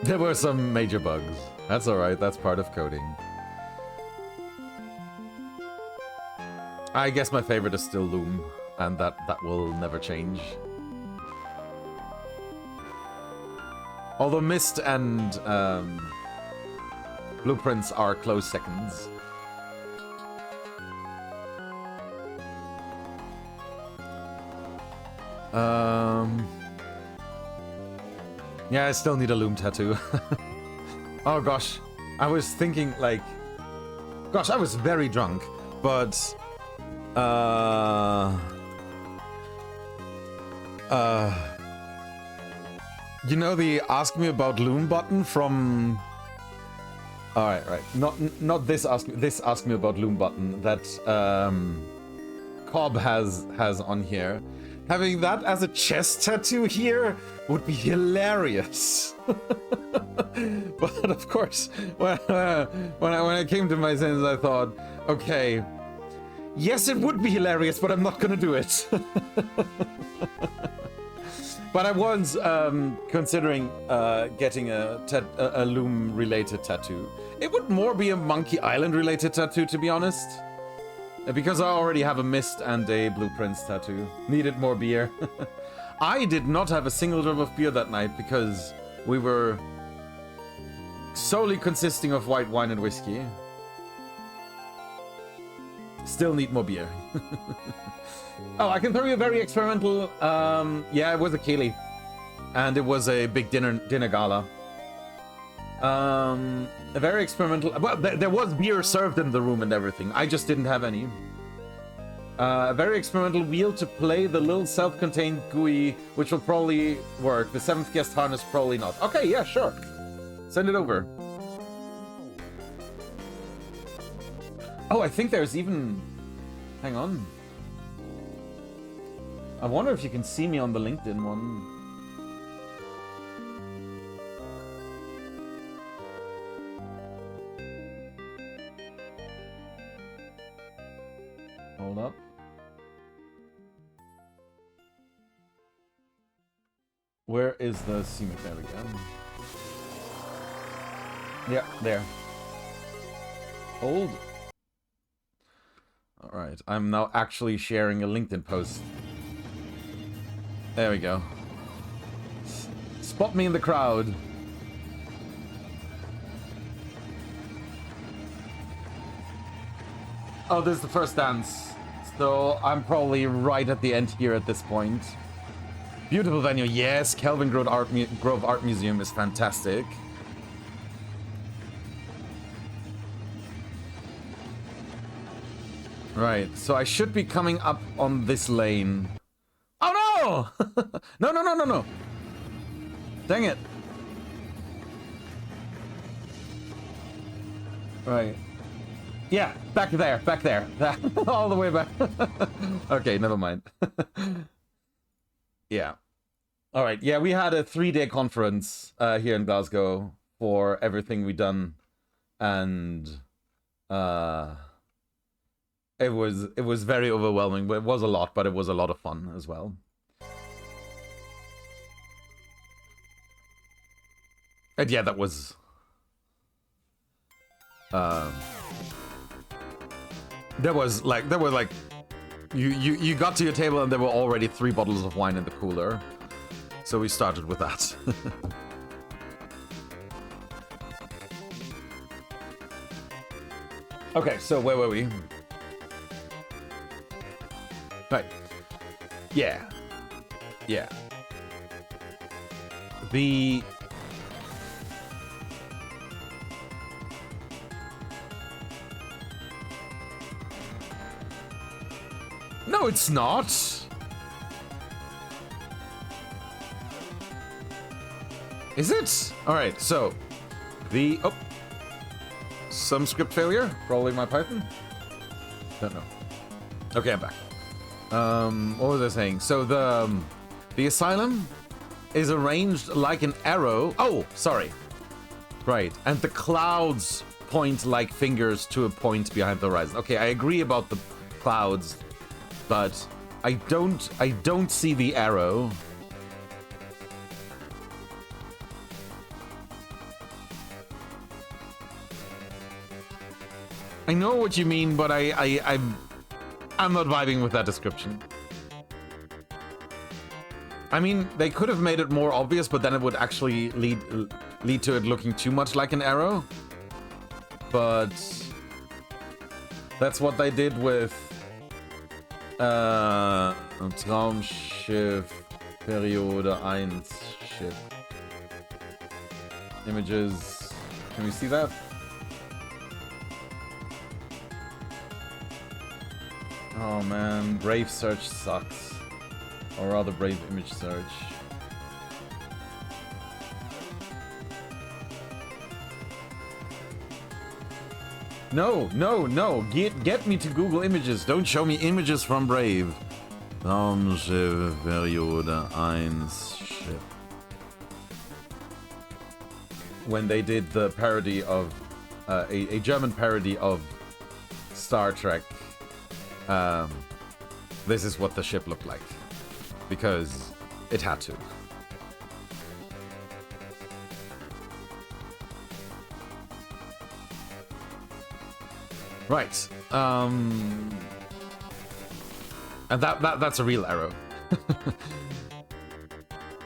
There were some major bugs. That's alright, that's part of coding. I guess my favorite is still Loom, and that will never change. Although Mist and Blueprints are close seconds. Yeah, I still need a Loom tattoo. Oh gosh, I was thinking like... Gosh, I was very drunk, but... You know the ask me about Loom button from... Alright, right. Not this ask me about Loom button that Cobb has on here. Having that as a chest tattoo here would be hilarious. But of course, when I came to my senses, I thought, okay, yes, it would be hilarious, but I'm not gonna do it. But I was considering getting a Loom-related tattoo. It would more be a Monkey Island-related tattoo, to be honest. Because I already have a Mist and a Blueprints tattoo. Needed more beer. I did not have a single drop of beer that night because we were solely consisting of white wine and whiskey. Still need more beer. Oh, I can throw you a very experimental... yeah, it was a Keeley. And it was a big dinner gala. A very experimental... Well, there was beer served in the room and everything. I just didn't have any. A very experimental wheel to play the little self-contained GUI, which will probably work. The 7th Guest harness, probably not. Okay, yeah, sure. Send it over. Oh, I think there's even... Hang on. I wonder if you can see me on the LinkedIn one. Hold up. Where is the CMake? There we go. Yeah, there. Hold. Alright, I'm now actually sharing a LinkedIn post. There we go. Spot me in the crowd. Oh, this is the first dance. So I'm probably right at the end here at this point. Beautiful venue. Yes, Kelvin Grove Art Museum is fantastic. Right, so I should be coming up on this lane. Oh no! No. Dang it. Right. Yeah, back there. All the way back. Okay, never mind. Yeah. Alright, yeah, we had a 3-day conference here in Glasgow for everything we done. And it was very overwhelming, but it was a lot, but it was a lot of fun as well. And yeah, that was there were like you got to your table and there were already 3 bottles of wine in the cooler. So we started with that. Okay, so where were we? Right. Yeah. The... No, it's not. Is it? Alright, so some script failure? Probably my Python? Don't know. Okay, I'm back. What was I saying? So the asylum is arranged like an arrow. Oh, sorry. Right, and the clouds point like fingers to a point behind the horizon. Okay, I agree about the clouds, but I don't see the arrow. I know what you mean, but I'm not vibing with that description. I mean, they could have made it more obvious, but then it would actually lead to it looking too much like an arrow. But that's what they did with Traumschiff Periode 1 ship. Images. Can we see that? Oh man, Brave search sucks. Or rather, Brave image search. No, no, no. Get me to Google Images. Don't show me images from Brave. Raumschiff Periode 1 ship. When they did the parody of a German parody of Star Trek, this is what the ship looked like. Because it had to. Right. And that's a real arrow.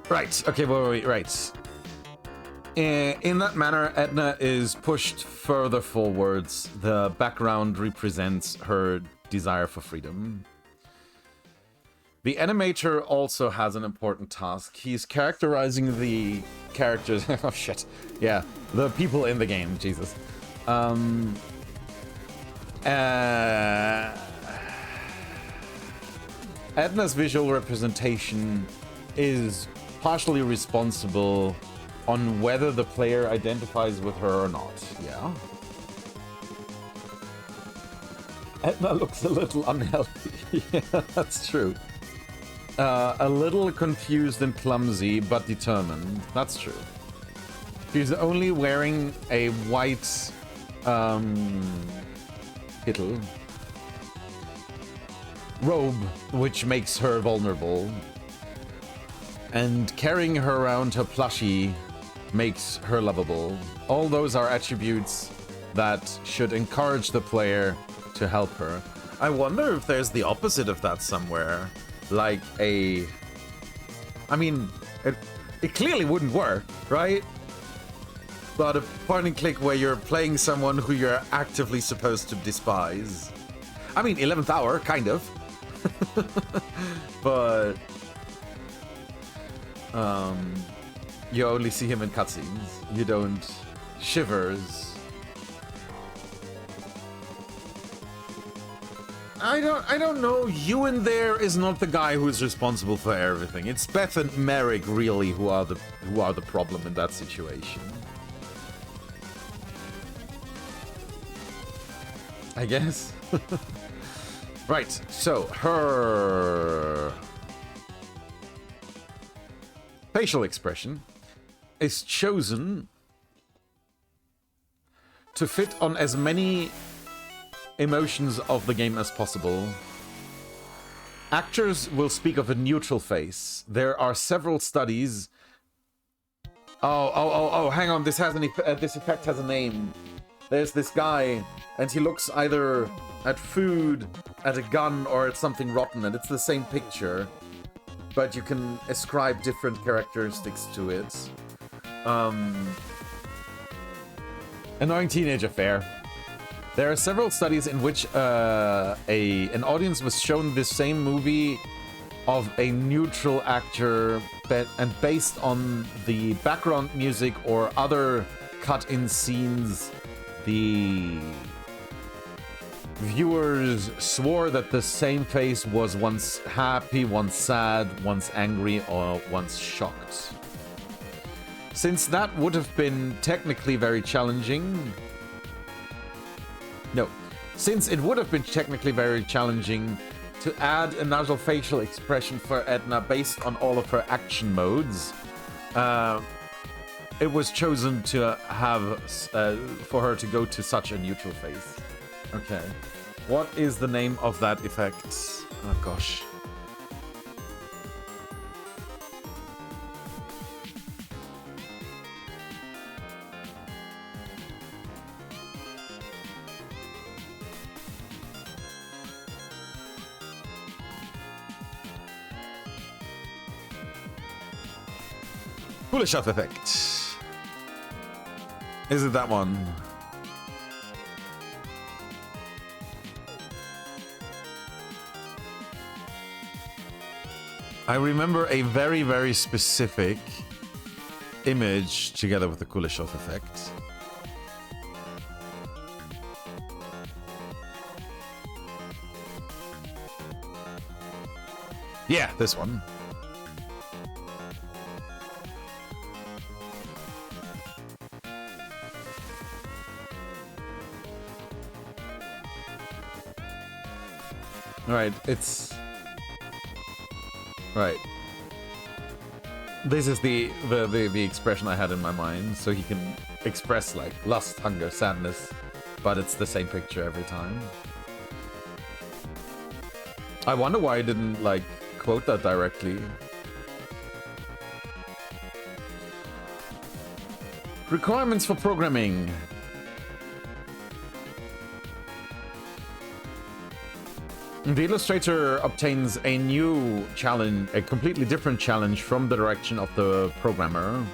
Right. Okay, wait, right. In that manner, Edna is pushed further forwards. The background represents her desire for freedom. The animator also has an important task. He's characterizing the characters. Oh shit. Yeah, the people in the game. Jesus. Edna's visual representation is partially responsible on whether the player identifies with her or not. Yeah. Edna looks a little unhealthy. Yeah, that's true. A little confused and clumsy, but determined. That's true. She's only wearing a white kittel robe, which makes her vulnerable. And carrying her around her plushie makes her lovable. All those are attributes that should encourage the player to help her. I wonder if there's the opposite of that somewhere. Like a... I mean, it clearly wouldn't work, right? But a point and click where you're playing someone who you're actively supposed to despise. I mean, 11th hour, kind of. But... you only see him in cutscenes. You don't... Shivers. I don't know. Ewan there is not the guy who's responsible for everything. It's Beth and Merrick really who are the problem in that situation. I guess. Right. So her facial expression is chosen to fit on as many emotions of the game as possible. Actors will speak of a neutral face. There are several studies. Oh, hang on. This effect has a name. There's this guy, and he looks either at food, at a gun, or at something rotten, and it's the same picture, but you can ascribe different characteristics to it. Annoying teenage affair. There are several studies in which an audience was shown this same movie of a neutral actor, and based on the background music or other cut-in scenes, the viewers swore that the same face was once happy, once sad, once angry, or once shocked. Since that would have been technically very challenging... No. Since it would have been technically very challenging to add a nasal facial expression for Edna based on all of her action modes, it was chosen to have for her to go to such a neutral face. Okay. What is the name of that effect? Oh gosh. Foolish Elf effect. Is it that one? I remember a very, very specific image together with the Kuleshov effect. Yeah, this one. Right, it's... Right. This is the expression I had in my mind, so he can express, like, lust, hunger, sadness, but it's the same picture every time. I wonder why I didn't, like, quote that directly. Requirements for programming. The illustrator obtains a new challenge, a completely different challenge from the direction of the programmer.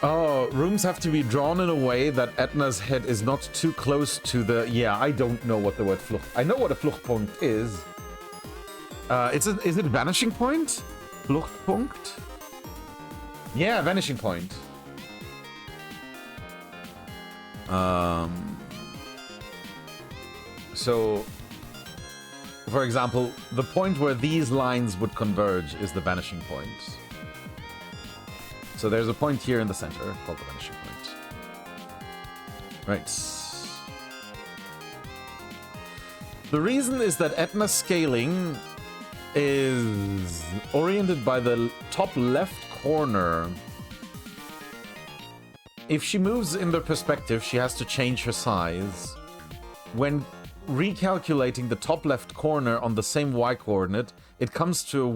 Oh, rooms have to be drawn in a way that Edna's head is not too close to the... Yeah, I don't know what the word Flucht... I know what a Fluchtpunkt is. Is it vanishing point? Fluchtpunkt? Yeah, vanishing point. So... For example, the point where these lines would converge is the vanishing point. So there's a point here in the center called the vanishing point. Right. The reason is that Edna's scaling is oriented by the top left corner. If she moves in the perspective, she has to change her size. When recalculating the top left corner on the same y coordinate, it comes to a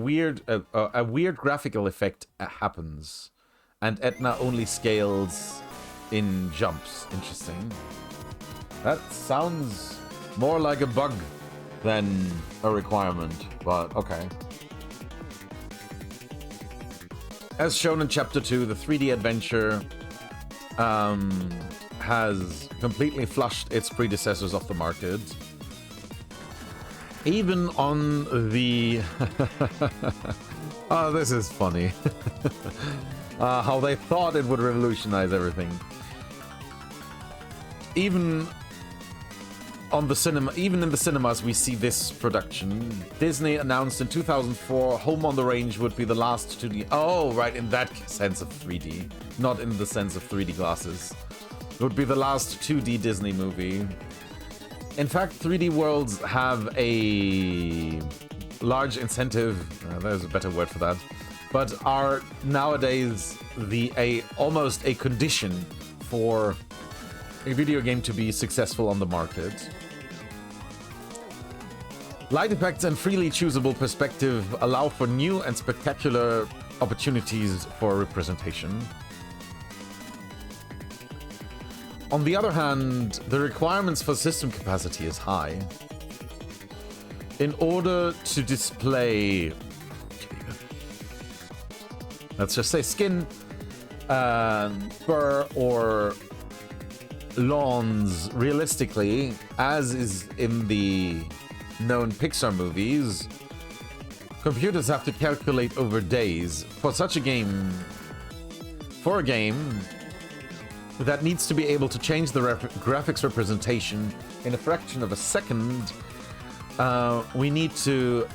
weird graphical effect happens, and Edna only scales in jumps. Interesting. That sounds more like a bug than a requirement, but okay. As shown in Chapter 2, the 3D adventure has completely flushed its predecessors off the market. Even on the... Oh, this is funny. How they thought it would revolutionize everything. Even on the cinema, even in the cinemas, we see this production. Disney announced in 2004 Home on the Range would be the last 2D... Oh, right, in that sense of 3D. Not in the sense of 3D glasses. It would be the last 2D Disney movie. In fact, 3D worlds have a large incentive, there's a better word for that, but are nowadays almost a condition for a video game to be successful on the market. Light effects and freely choosable perspective allow for new and spectacular opportunities for representation. On the other hand, the requirements for system capacity is high. In order to display, let's just say skin, fur, or lawns realistically, as is in the known Pixar movies, computers have to calculate over days. For a game that needs to be able to change the graphics representation in a fraction of a second, we need to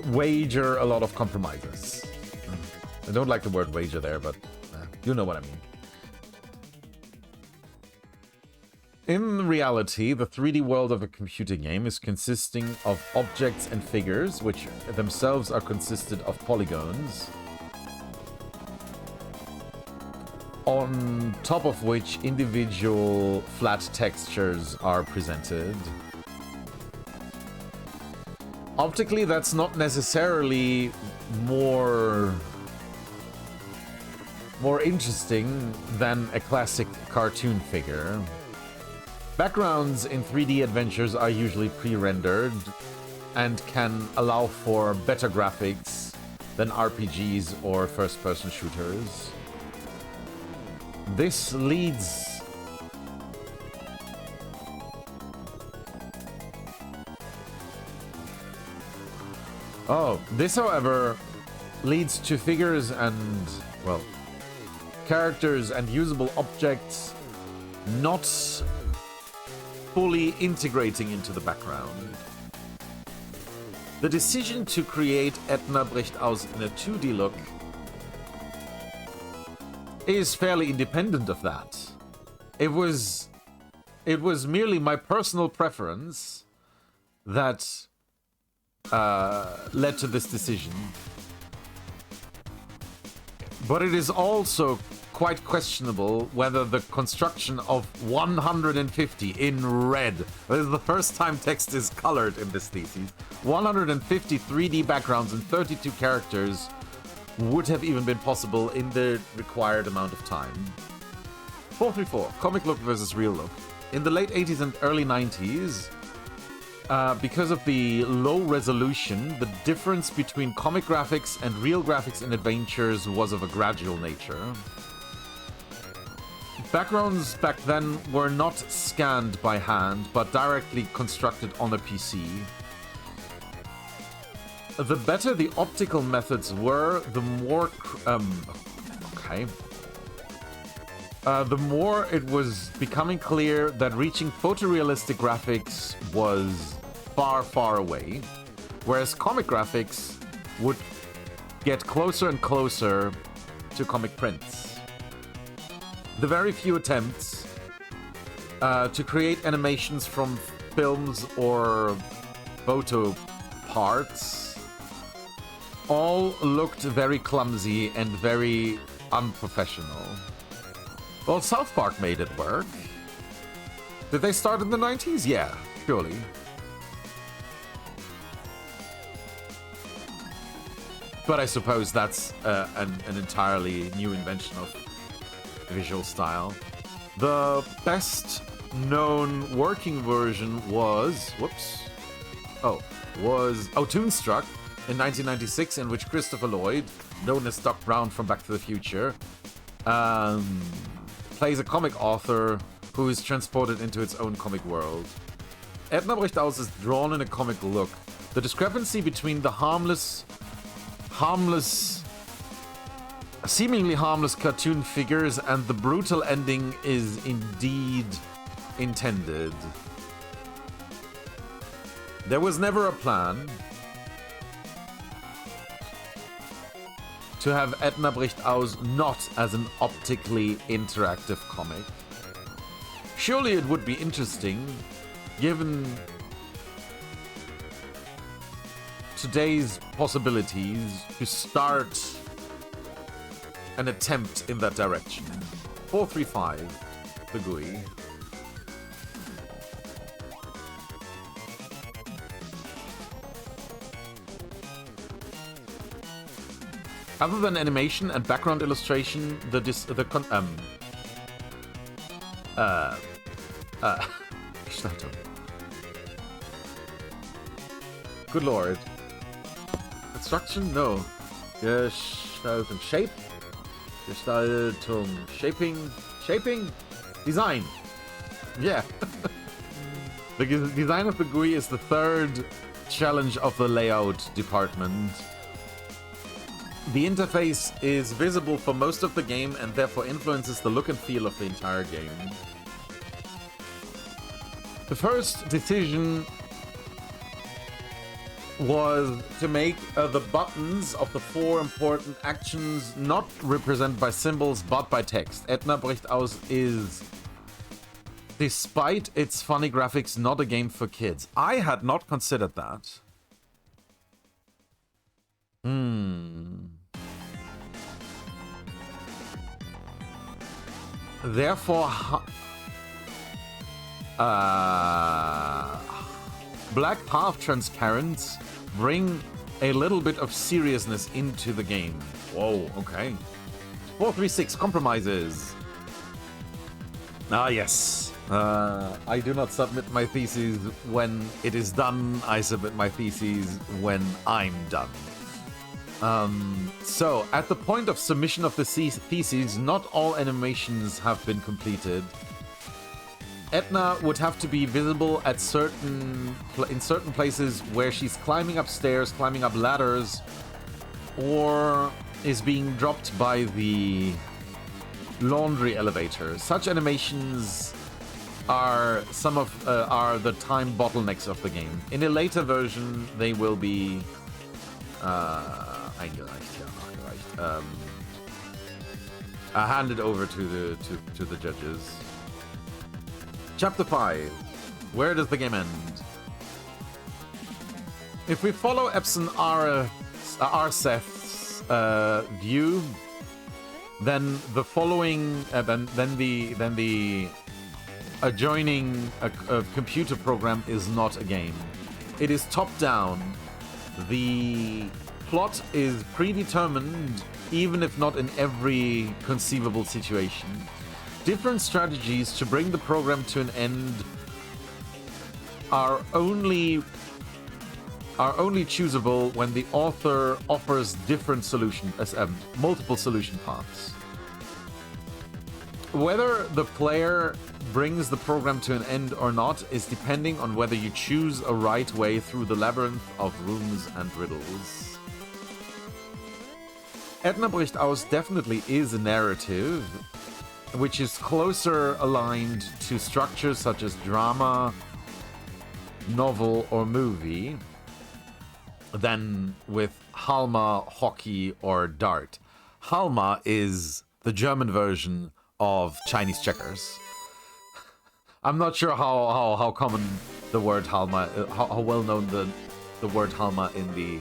wager a lot of compromises. I don't like the word wager there, but you know what I mean. In reality, the 3D world of a computer game is consisting of objects and figures, which themselves are consisted of polygons, on top of which individual flat textures are presented. Optically, that's not necessarily more interesting than a classic cartoon figure. Backgrounds in 3D adventures are usually pre-rendered and can allow for better graphics than RPGs or first-person shooters. This leads this, however, leads to figures and, well, characters and usable objects not fully integrating into the background. The decision to create Edna bricht aus in a 2D look is fairly independent of that. It was merely my personal preference that led to this decision. But it is also quite questionable whether the construction of 150 in red, this is the first time text is colored in this thesis, 150 3D backgrounds and 32 characters would have even been possible in the required amount of time. 434, comic look versus real look. In the late 80s and early 90s, because of the low resolution, the difference between comic graphics and real graphics in adventures was of a gradual nature. Backgrounds back then were not scanned by hand, but directly constructed on a PC. The better the optical methods were, the more... the more it was becoming clear that reaching photorealistic graphics was far, far away, whereas comic graphics would get closer and closer to comic prints. The very few attempts to create animations from films or photo parts all looked very clumsy and very unprofessional. Well, South Park made it work. Did they start in the 90s? Yeah, surely. But I suppose that's an entirely new invention of visual style. The best known working version was... Toonstruck in 1996, in which Christopher Lloyd, known as Doc Brown from Back to the Future, plays a comic author who is transported into its own comic world. Edna bricht aus is drawn in a comic look. The discrepancy between the seemingly harmless cartoon figures and the brutal ending is indeed intended. There was never a plan to have Edna bricht aus not as an optically interactive comic. Surely it would be interesting, given today's possibilities, to start an attempt in that direction. 435, the GUI. Other than animation and background illustration, good lord. Construction? No. Gestaltung. Shape? Gestaltung. Shaping? Design. Yeah. The design of the GUI is the third challenge of the layout department. The interface is visible for most of the game and therefore influences the look and feel of the entire game. The first decision was to make the buttons of the 4 important actions not represented by symbols but by text. Edna bricht aus is, despite its funny graphics, not a game for kids. I had not considered that. Therefore, black half-transparents bring a little bit of seriousness into the game. Whoa, okay. 436 compromises. Ah, yes. I do not submit my thesis when it is done. I submit my thesis when I'm done. So, at the point of submission of the thesis, not all animations have been completed. Edna would have to be visible at in certain places where she's climbing up stairs, climbing up ladders, or is being dropped by the laundry elevator. Such animations are are the time bottlenecks of the game. In a later version, they will be handed over to the judges. Chapter 5. Where does the game end? If we follow Epson Arseth's view, then the following, then the adjoining computer program is not a game. It is top down. The plot is predetermined, even if not in every conceivable situation. Different strategies to bring the program to an end are only choosable when the author offers different multiple solution paths. Whether the player brings the program to an end or not is depending on whether you choose a right way through the labyrinth of rooms and riddles. Edna bricht aus definitely is a narrative, which is closer aligned to structures such as drama, novel, or movie than with Halma, hockey, or dart. Halma is the German version of Chinese checkers. I'm not sure how common the word Halma, how well known the word Halma in the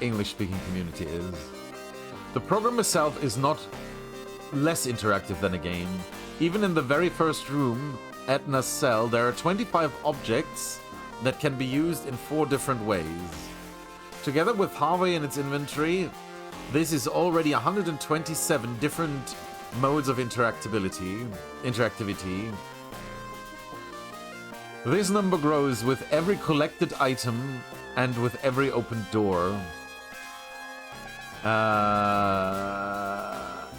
English-speaking community is. The program itself is not less interactive than a game. Even in the very first room, Edna's cell, there are 25 objects that can be used in 4 different ways. Together with Harvey and its inventory, this is already 127 different modes of interactivity. This number grows with every collected item and with every opened door.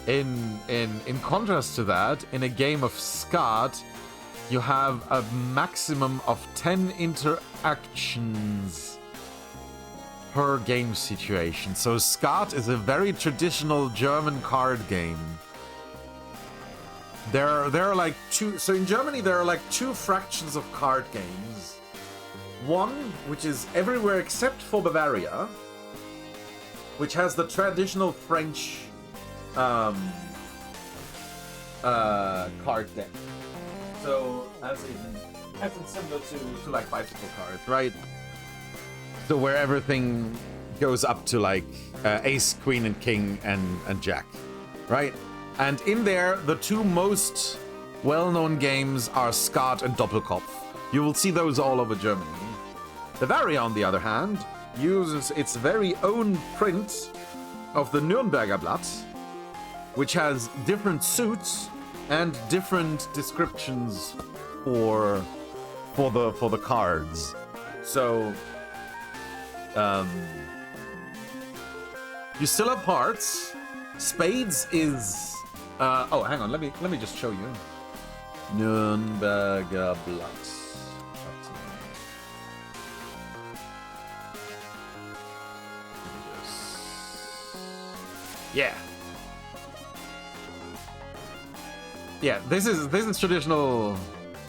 In contrast to that, in a game of Skat, you have a maximum of 10 interactions per game situation. So Skat is a very traditional German card game. There are like 2. So in Germany, there are like 2 fractions of card games. One, which is everywhere except for Bavaria, which has the traditional French card deck. So as in similar to like bicycle cards, right? So where everything goes up to like ace, queen, and king, and jack, right? And in there, the 2 most well-known games are Skat and Doppelkopf. You will see those all over Germany. Bavaria, on the other hand, uses its very own print of the Nürnberger Blatt, which has different suits and different descriptions for the cards. So you still have hearts. Spades is oh, hang on, let me just show you. Nürnberger Blatt. Yeah. Yeah, this is traditional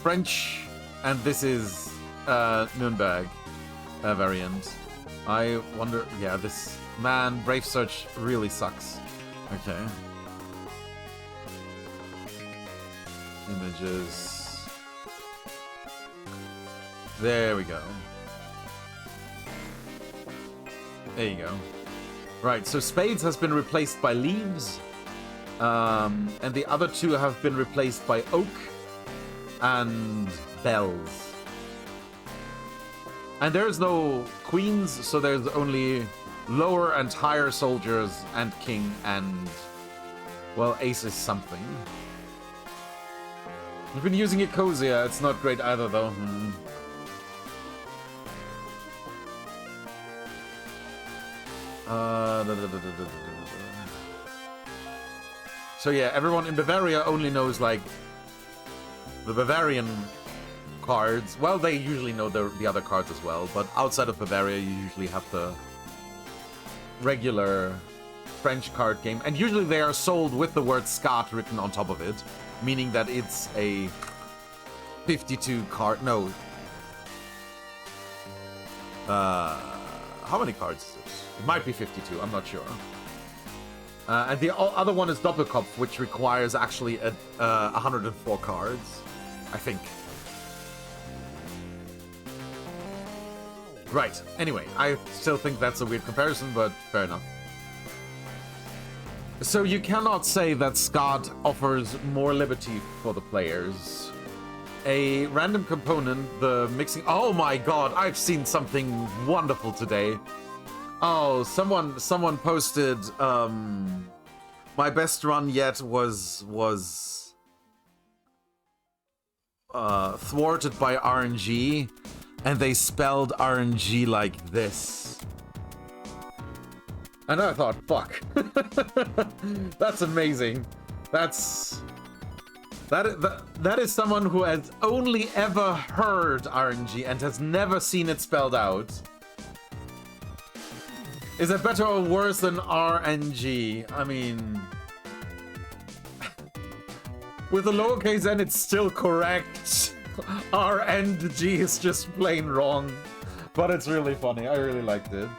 French, and this is Nürnberg. variant. I wonder... Yeah, this... Man, Brave Search really sucks. Okay. Images. There we go. There you go. Right, so Spades has been replaced by Leaves. And the other two have been replaced by Oak and Bells. And there's no queens, so there's only lower and higher soldiers and king and, well, ace is something. I've been using Ecosia. It's not great either, though. So yeah, everyone in Bavaria only knows, like, the Bavarian cards. Well, they usually know the other cards as well, but outside of Bavaria, you usually have the regular French card game. And usually they are sold with the word Skat written on top of it, meaning that it's a 52 card... No. How many cards is it? It might be 52, I'm not sure. And the other one is Doppelkopf, which requires actually 104 cards, I think. Right, anyway, I still think that's a weird comparison, but fair enough. So you cannot say that Skat offers more liberty for the players. A random component, the mixing... Oh my god, I've seen something wonderful today. Oh, someone posted, my best run yet was thwarted by RNG, and they spelled RNG like this. And I thought, fuck. That's amazing. That is someone who has only ever heard RNG and has never seen it spelled out. Is it better or worse than RNG? I mean... With the lowercase n, it's still correct. RNG is just plain wrong. But it's really funny. I really liked it.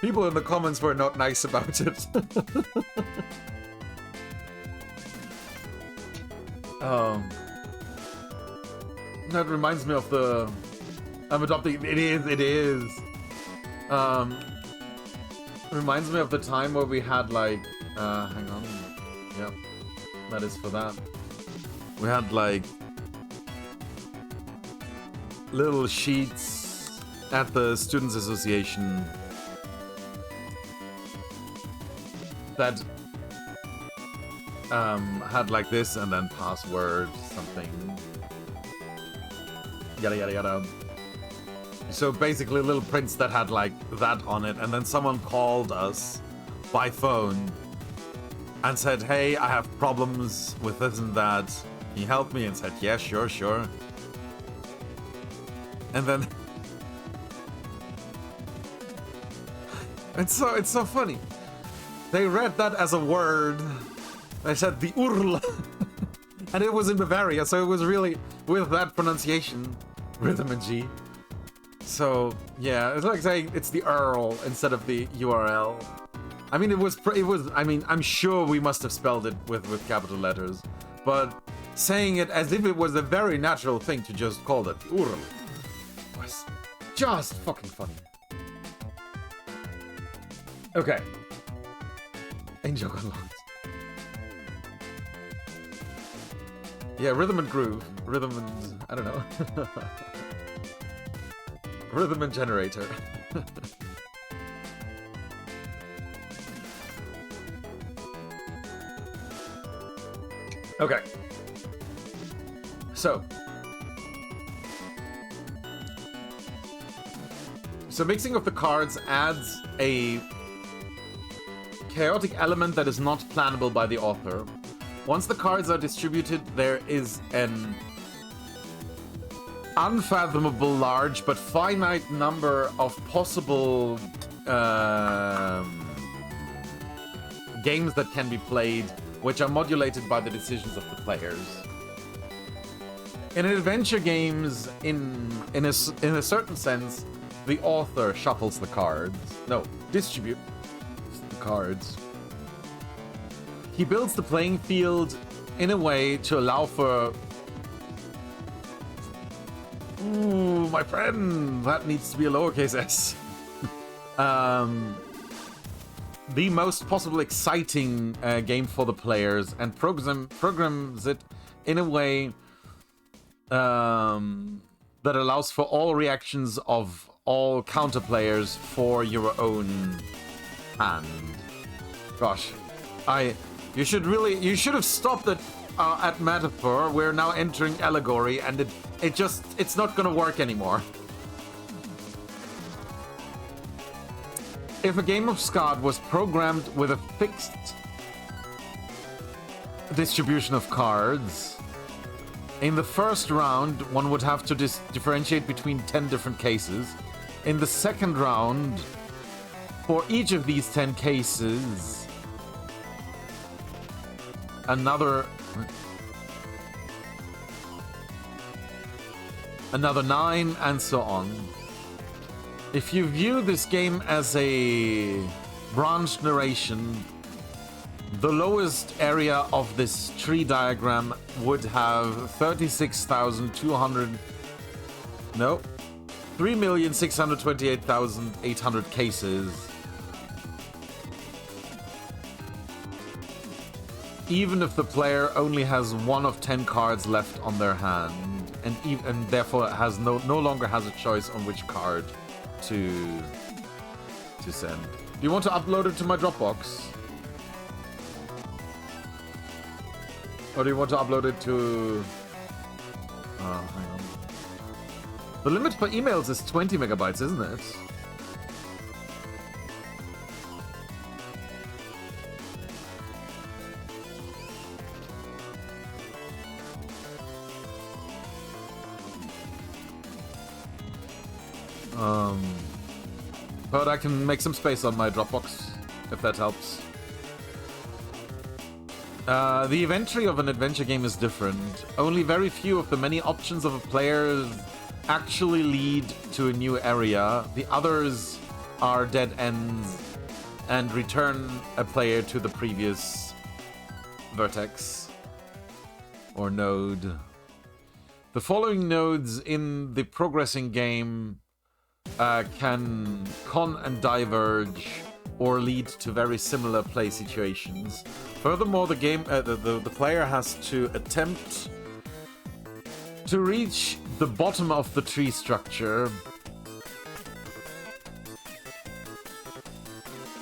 People in the comments were not nice about it. That reminds me of the... I'm adopting... It is. Reminds me of the time where we had, like... hang on. Yep. That is for that. We had, like... little sheets at the Students' Association that had like this and then password something, yada yada yada. So basically little prints that had like that on it, and then someone called us by phone and said, hey, I have problems with this and that, can you help me? And said, yeah, sure. And then it's so funny. They read that as a word. They said the URL. And it was in Bavaria, so it was really with that pronunciation, rhythm and G. So yeah, it's like saying it's the URL instead of the URL. I mean, it was. I mean, I'm sure we must have spelled it with capital letters, but saying it as if it was a very natural thing to just call it the URL was just fucking funny. Okay. Angel unlocked. Yeah, rhythm and groove. Rhythm and... I don't know. Rhythm and generator. Okay. So mixing of the cards adds a chaotic element that is not plannable by the author. Once the cards are distributed, there is an unfathomable large but finite number of possible games that can be played, which are modulated by the decisions of the players. In adventure games, in a certain sense, the author shuffles the cards. No, distributes the cards. He builds the playing field in a way to allow for... Ooh, my friend, that needs to be a lowercase s. The most possible exciting game for the players, and programs it in a way that allows for all reactions of all counter players for your own hand. Gosh, you should have stopped at metaphor. We're now entering allegory, and it's not gonna work anymore. If a game of Scott was programmed with a fixed distribution of cards, in the first round, one would have to differentiate between 10 different cases. In the second round, for each of these 10 cases, another 9, and so on. If you view this game as a branched narration, the lowest area of this tree diagram would have 3,628,800 cases. Even if the player only has 1 of 10 cards left on their hand, and therefore has no longer has a choice on which card to send. Do you want to upload it to my Dropbox? Or do you want to upload it to... hang on. The limit for emails is 20 megabytes, isn't it? But I can make some space on my Dropbox, if that helps. The inventory of an adventure game is different. Only very few of the many options of a player actually lead to a new area. The others are dead ends and return a player to the previous vertex or node. The following nodes in the progressing game can con and diverge or lead to very similar play situations. Furthermore, the game, the player has to attempt to reach the bottom of the tree structure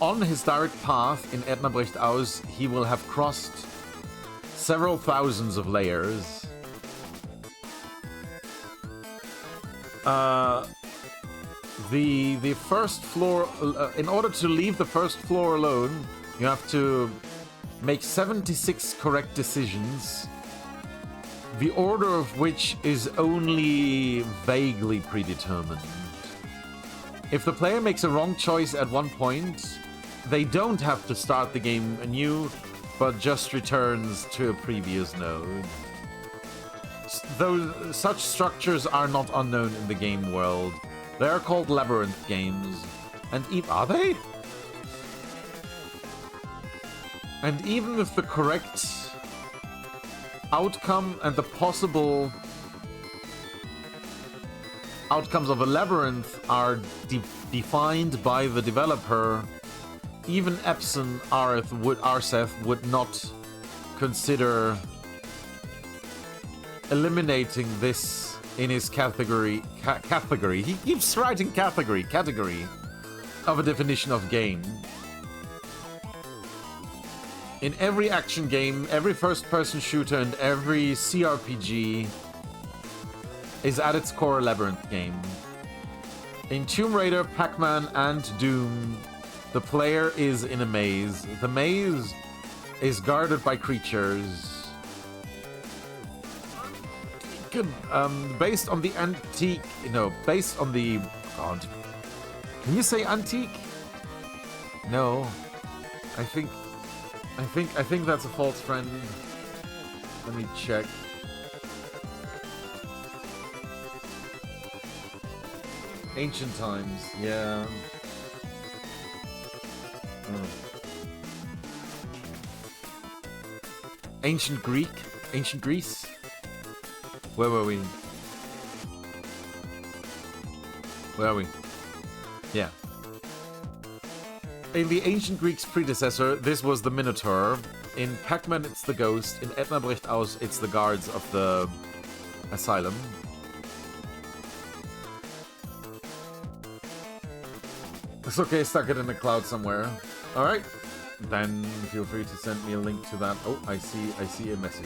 on his direct path in Edna Bricht Aus. He will have crossed several thousands of layers. The first floor, in order to leave the first floor alone, you have to make 76 correct decisions, the order of which is only vaguely predetermined. If the player makes a wrong choice at one point, they don't have to start the game anew, but just returns to a previous node. Though such structures are not unknown in the game world. They are called labyrinth games, and are they? And even if the correct outcome and the possible outcomes of a labyrinth are defined by the developer, even Epson Arseth would not consider eliminating this in his category. He keeps writing category of a definition of game. In every action game, every first-person shooter, and every CRPG is at its core a labyrinth game. In Tomb Raider, Pac-Man, and Doom, the player is in a maze. The maze is guarded by creatures. Based on the antique... No, based on the... God. Can you say antique? No. I think that's a false friend. Let me check. Ancient times, yeah. Ancient Greek? Ancient Greece? Where were we? Where are we? Yeah. In the ancient Greek's predecessor, this was the Minotaur. In Pac-Man, it's the ghost. In Edna Brecht Aus, it's the guards of the asylum. It's okay, stuck it in the cloud somewhere. Alright. Then feel free to send me a link to that. Oh, I see a message.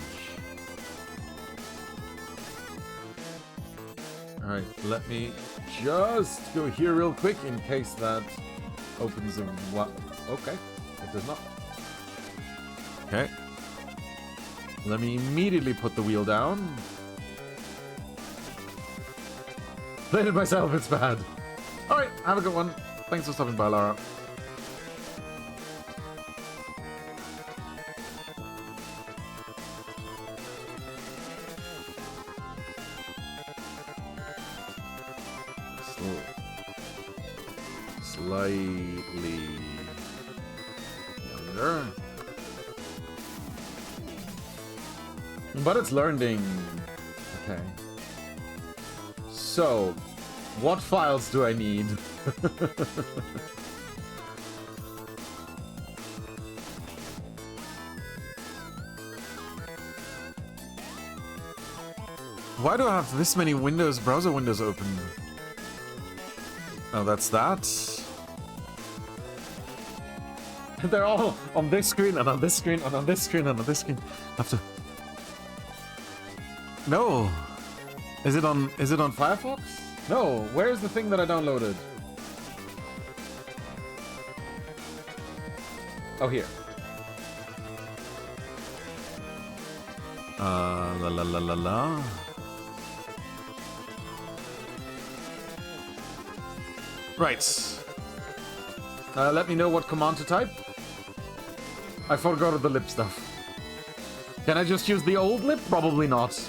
Alright, let me just go here real quick in case that opens a what? Okay, it does not. Okay. Let me immediately put the wheel down. Played it myself, it's bad. Alright, have a good one. Thanks for stopping by, Lara. Slightly younger. But it's learning. Okay. So, what files do I need? Why do I have this many windows, browser windows open? Oh, that's that. They're all on this screen and on this screen and on this screen and on this screen. I have to. No. Is it on Firefox? No. Where's the thing that I downloaded? Oh, here. La la la la la. Right. Let me know what command to type. I forgot the lip stuff. Can I just use the old lip? Probably not.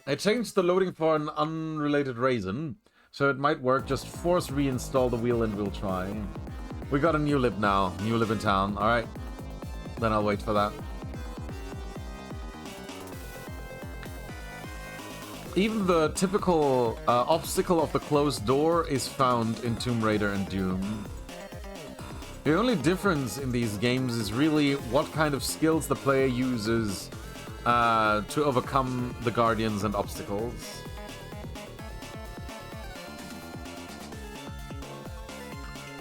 I changed the loading for an unrelated reason, so it might work. Just force reinstall the wheel and we'll try. We got a new lip now. New lip in town. Alright. Then I'll wait for that. Even the typical obstacle of the closed door is found in Tomb Raider and Doom. The only difference in these games is really what kind of skills the player uses to overcome the guardians and obstacles.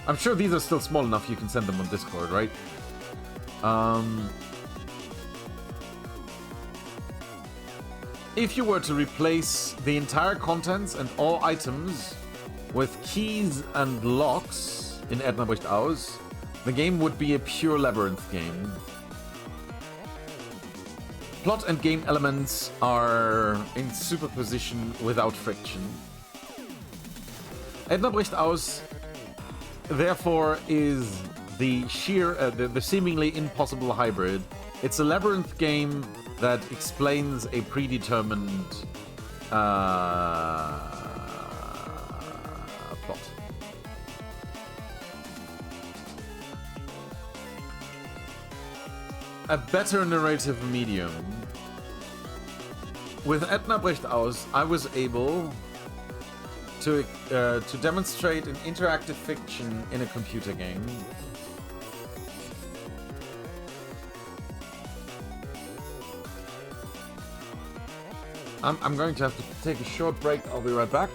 I'm sure these are still small enough you can send them on Discord, right? If you were to replace the entire contents and all items with keys and locks in Edna Brecht Aus, the game would be a pure labyrinth game. Plot and game elements are in superposition without friction. Edna Brecht Aus, therefore, is the the seemingly impossible hybrid. It's a labyrinth game that explains a predetermined plot. A better narrative medium. With Edna Brecht Aus, I was able to demonstrate an interactive fiction in a computer game. I'm going to have to take a short break. I'll be right back.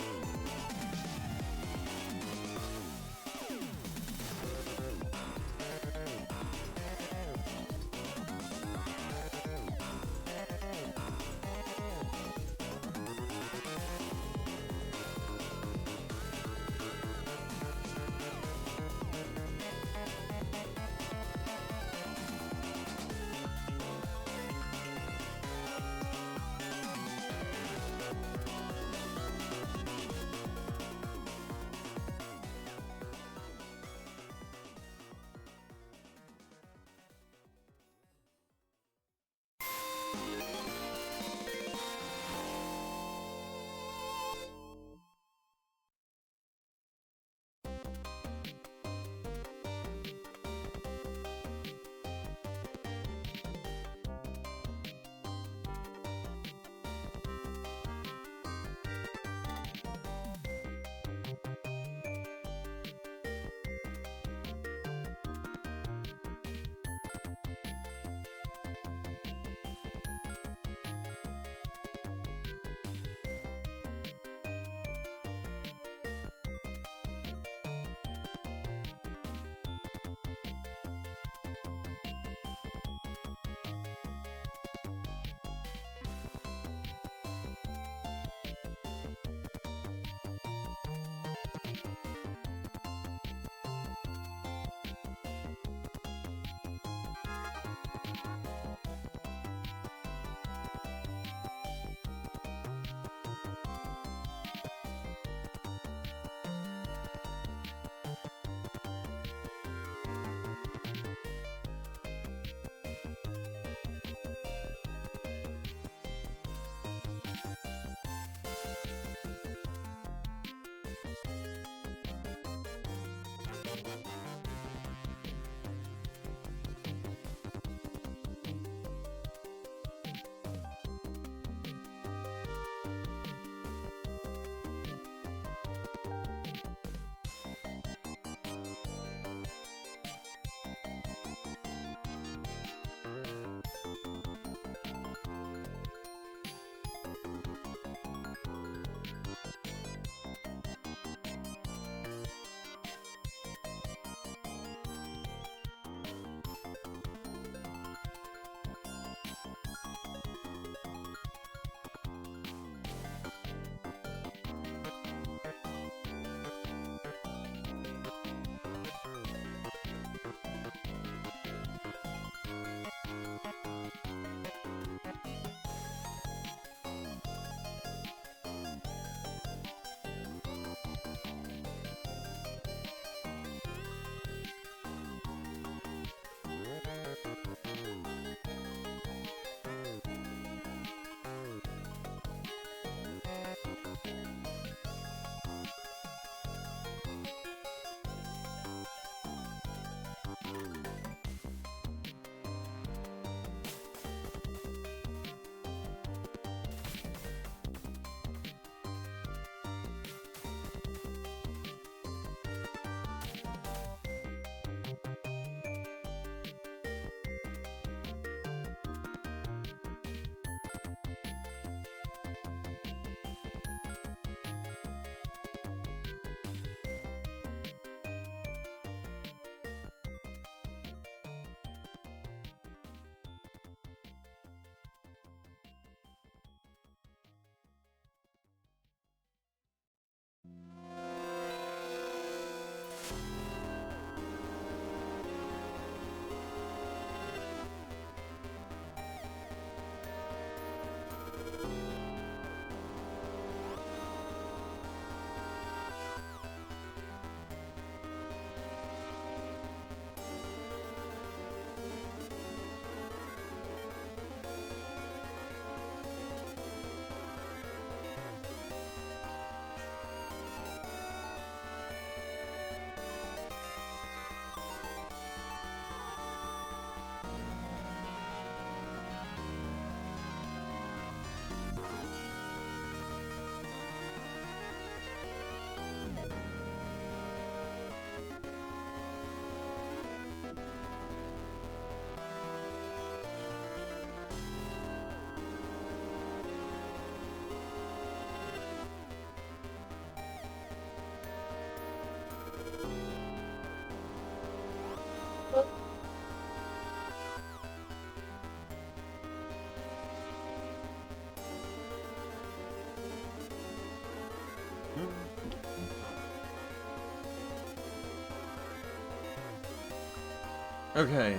Okay.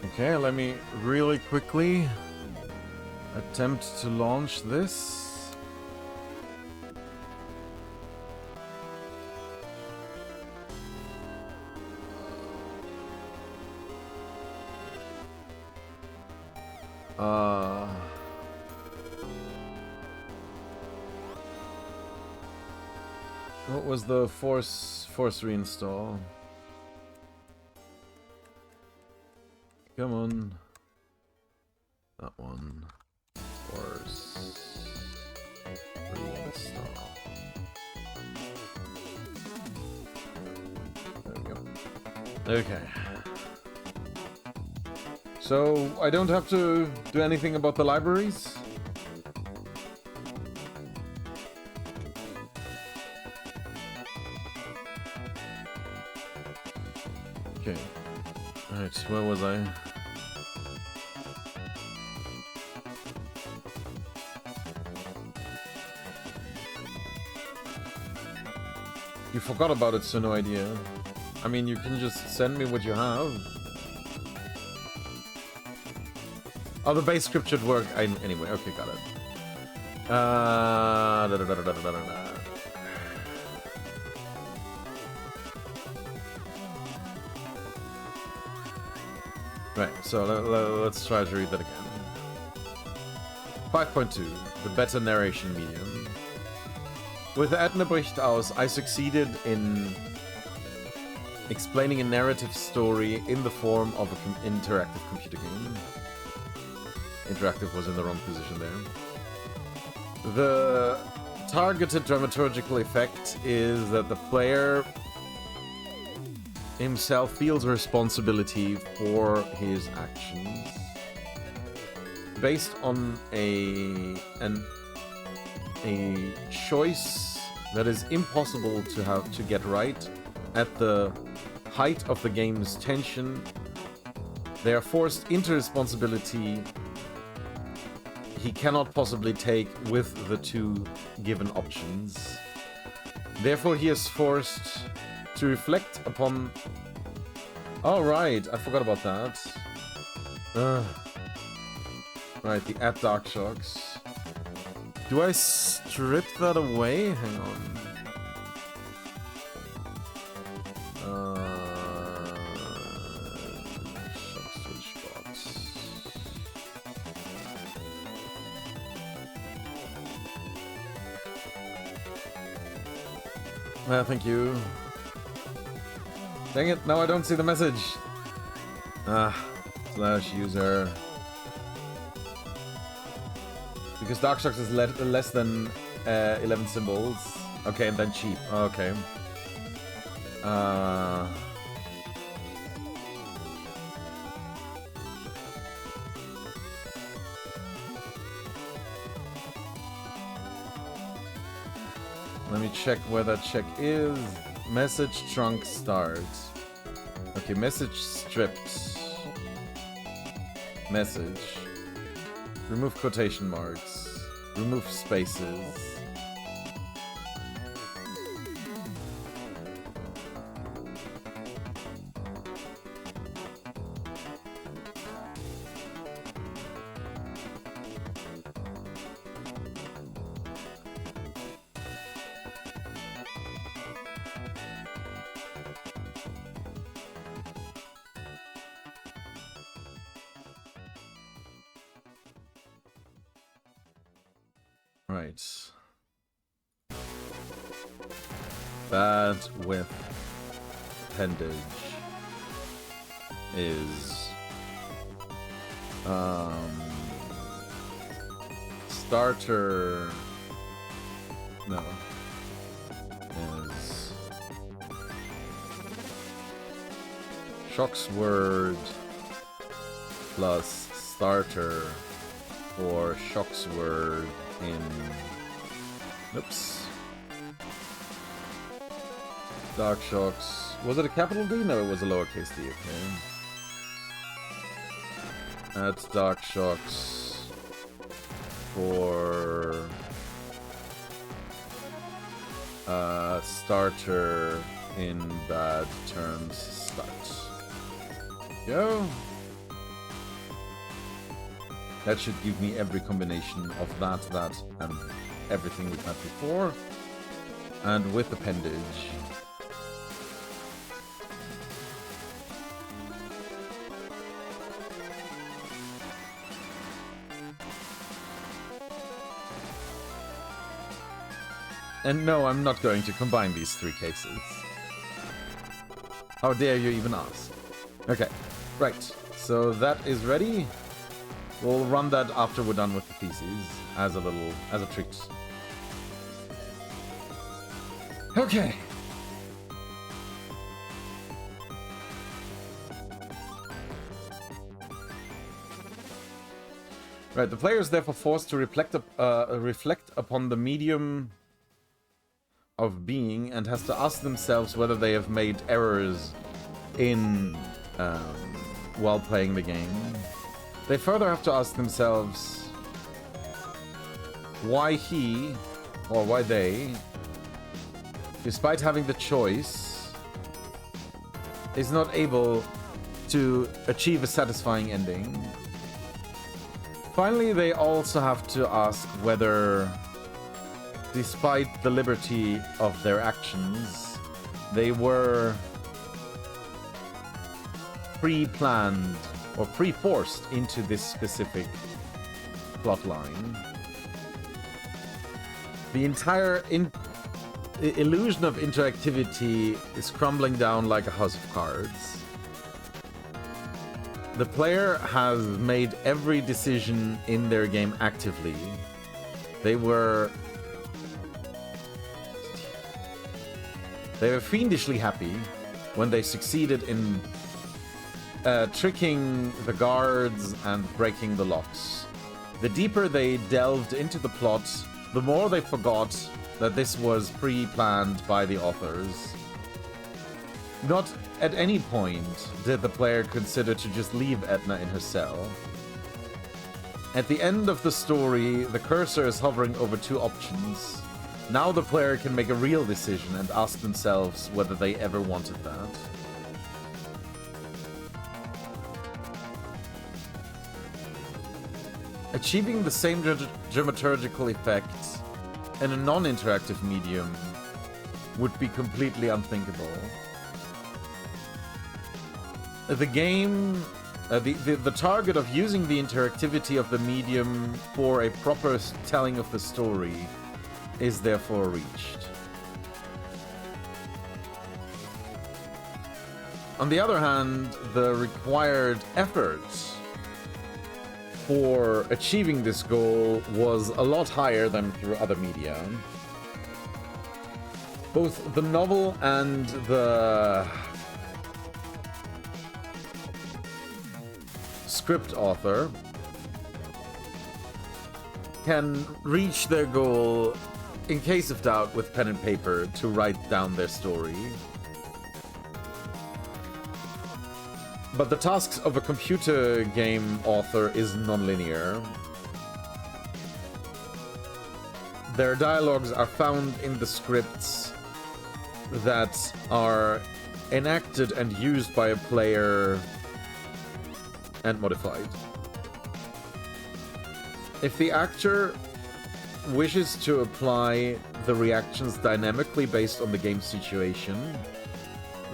Okay, let me really quickly attempt to launch this. What was the force reinstall? Come on. That one. Force reinstall. There we go. Okay. So I don't have to do anything about the libraries? Okay. Alright, where was I? You forgot about it, so no idea. I mean, you can just send me what you have. Oh, the base script should work. Anyway, okay, got it. Right, so let's try to read that again. 5.2, the better narration medium. With Edna Bricht aus, I succeeded in explaining a narrative story in the form of an interactive computer game. Interactive was in the wrong position there. The targeted dramaturgical effect is that the player himself feels responsibility for his actions based on a choice that is impossible to get right at the height of the game's tension. They are forced into responsibility he cannot possibly take with the two given options. Therefore, he is forced to reflect upon... Oh, right, I forgot about that. Right, the at Dark Shocks. Do I strip that away? Hang on. Shocks Twitch box. Thank you. Dang it, now I don't see the message. Slash user. Because Darkshocks is less than 11 symbols. Okay, and then cheap. Okay. Let me check where that check is. Message trunk start. Okay, message stripped. Message. Remove quotation marks. Remove spaces. Right. Bad with appendage is starter no is Shock's word plus starter for Shock's word in oops. Dark Shocks. Was it a capital D? No, it was a lowercase d, okay. That's Dark Shocks for starter in bad terms start. Go. That should give me every combination of that, and everything we've had before. And with appendage. And no, I'm not going to combine these three cases. How dare you even ask? Okay, right. So that is ready. We'll run that after we're done with the theses as a treat. Okay. Right, the player is therefore forced to reflect upon the medium of being and has to ask themselves whether they have made errors in while playing the game. They further have to ask themselves why he, or why they, despite having the choice, is not able to achieve a satisfying ending. Finally, they also have to ask whether, despite the liberty of their actions, they were pre-planned or pre-forced into this specific plotline. The entire illusion of interactivity is crumbling down like a house of cards. The player has made every decision in their game actively. They were fiendishly happy when they succeeded in tricking the guards and breaking the locks. The deeper they delved into the plot, the more they forgot that this was pre-planned by the authors. Not at any point did the player consider to just leave Edna in her cell. At the end of the story, the cursor is hovering over two options. Now the player can make a real decision and ask themselves whether they ever wanted that. Achieving the same dramaturgical effect in a non-interactive medium would be completely unthinkable. The game, the target of using the interactivity of the medium for a proper telling of the story is therefore reached. On the other hand, the required effort for achieving this goal was a lot higher than through other media. Both the novel and the script author can reach their goal in case of doubt with pen and paper to write down their story. But the tasks of a computer game author is non-linear. Their dialogues are found in the scripts that are enacted and used by a player and modified. If the actor wishes to apply the reactions dynamically based on the game situation,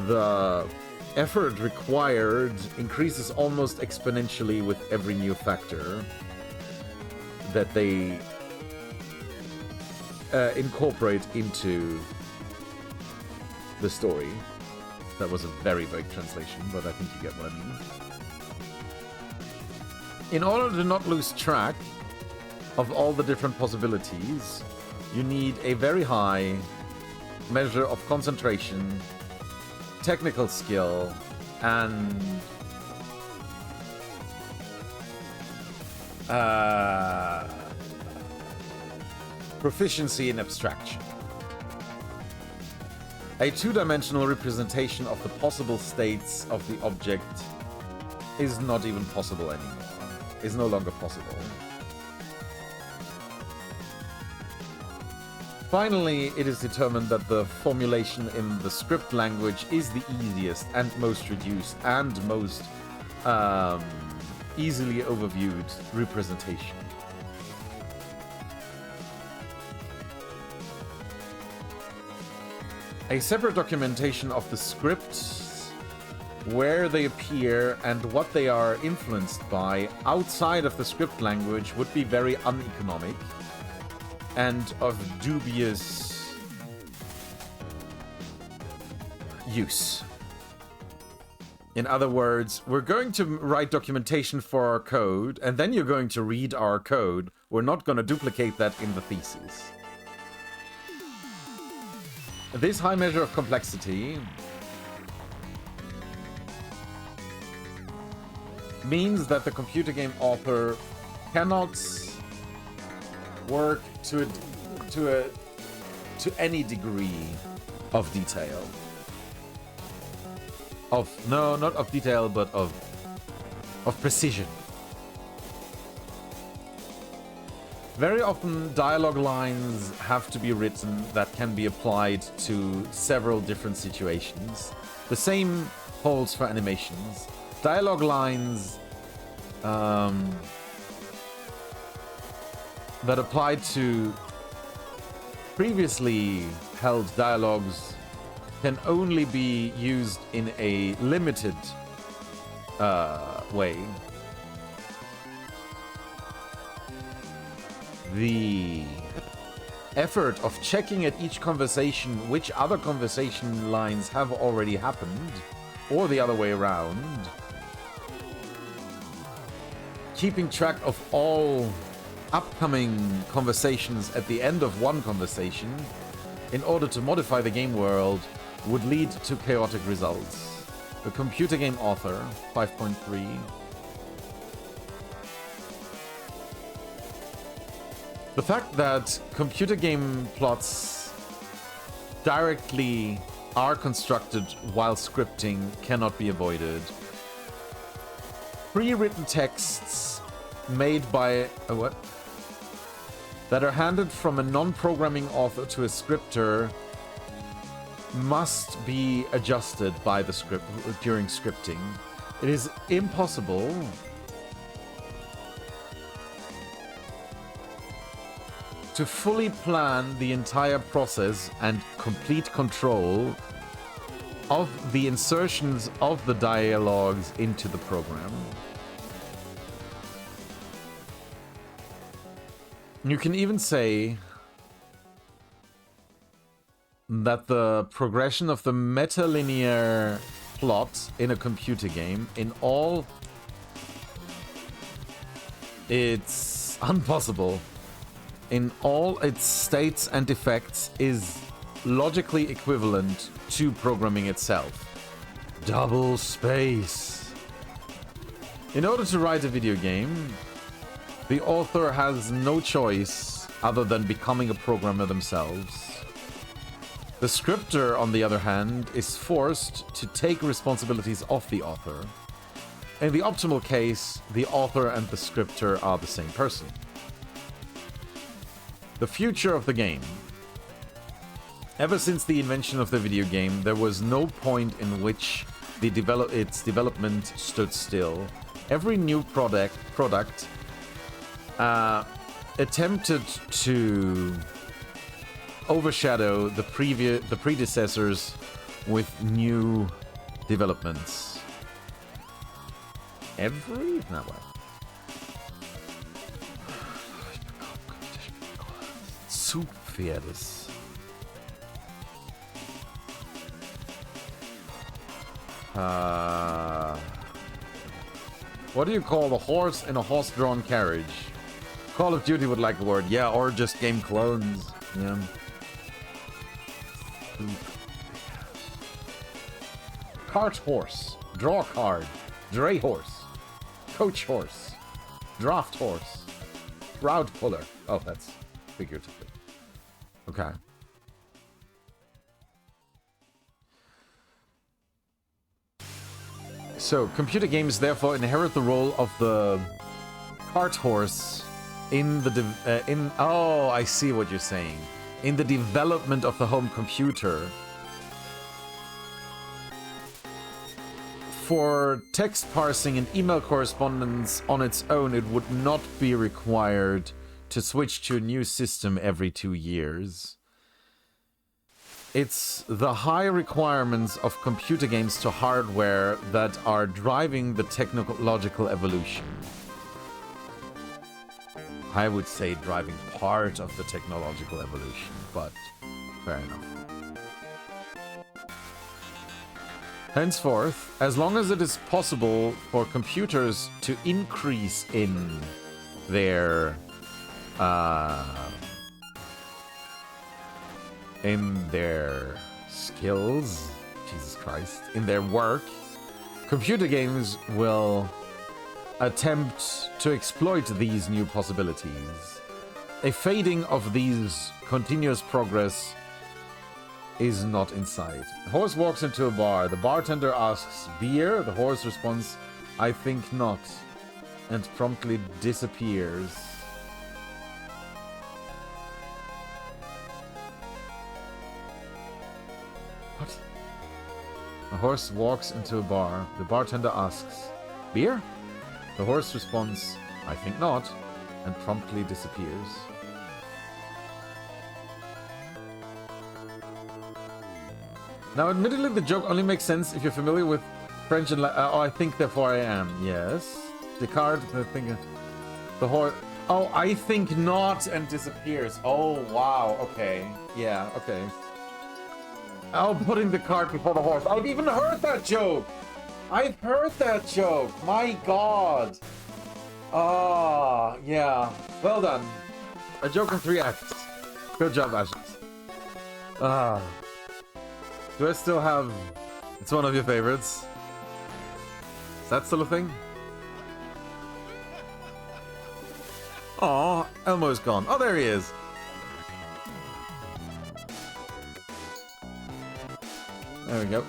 the effort required increases almost exponentially with every new factor that they incorporate into the story. That was a very vague translation, but I think you get what I mean. In order to not lose track of all the different possibilities, you need a very high measure of concentration, technical skill, and proficiency in abstraction. A two-dimensional representation of the possible states of the object is not even possible anymore. Is no longer possible. Finally, it is determined that the formulation in the script language is the easiest and most reduced and most easily overviewed representation. A separate documentation of the scripts, where they appear and what they are influenced by outside of the script language would be very uneconomic and of dubious use. In other words, we're going to write documentation for our code, and then you're going to read our code. We're not going to duplicate that in the thesis. This high measure of complexity means that the computer game author cannot work to any degree of detail. Not of detail, but of precision. Very often, dialogue lines have to be written that can be applied to several different situations. The same holds for animations. Dialogue lines that apply to previously held dialogues can only be used in a limited way. The effort of checking at each conversation which other conversation lines have already happened, or the other way around, keeping track of all upcoming conversations at the end of one conversation in order to modify the game world would lead to chaotic results. The computer game author, 5.3. The fact that computer game plots directly are constructed while scripting cannot be avoided. Pre-written texts made by that are handed from a non-programming author to a scripter must be adjusted by the script during scripting. It is impossible to fully plan the entire process and complete control of the insertions of the dialogues into the program. You can even say that the progression of the meta-linear plot in a computer game, in all its impossible, in all its states and effects, is logically equivalent to programming itself. Double space. In order to write a video game, the author has no choice other than becoming a programmer themselves. The scripter, on the other hand, is forced to take responsibilities off the author In the optimal case, the author and the scripter are the same person. The future of the game. Ever since the invention of the video game, there was no point in which its development stood still. Every new product attempted to overshadow the predecessors with new developments. Every? No way. Zugpferdes. What do you call the horse in a horse-drawn carriage? Call of Duty would like a word. Yeah, or just game clones. Yeah. Cart horse. Draw card. Dray horse. Coach horse. Draft horse. Crowd puller. Oh, that's figuratively. Okay. So, computer games therefore inherit the role of the cart horse in the oh, I see what you're saying. In the development of the home computer. For text parsing and email correspondence on its own, it would not be required to switch to a new system every 2 years. It's the high requirements of computer games to hardware that are driving the technological evolution. I would say driving part of the technological evolution, but fair enough. Henceforth, as long as it is possible for computers to increase in their skills, Jesus Christ, in their work, computer games will attempt to exploit these new possibilities. A fading of these continuous progress is not in sight. The horse walks into a bar. The bartender asks, "Beer?" The horse responds, "I think not," and promptly disappears. What? A horse walks into a bar. The bartender asks, "Beer?" The horse responds, "I think not," and promptly disappears. Now, admittedly, the joke only makes sense if you're familiar with French and oh, I think, therefore I am. Yes. Descartes, the thing, the horse. Oh, I think not, and disappears. Oh, wow. Okay. Yeah, okay. Oh, putting the cart before the horse. I've even heard that joke. I've heard that joke. My God. Ah, yeah. Well done. A joke in 3 acts. Good job, Ashes. Ah. Do I still have... It's one of your favorites. Is that still a thing? Aw, Elmo's gone. Oh, there he is. There we go.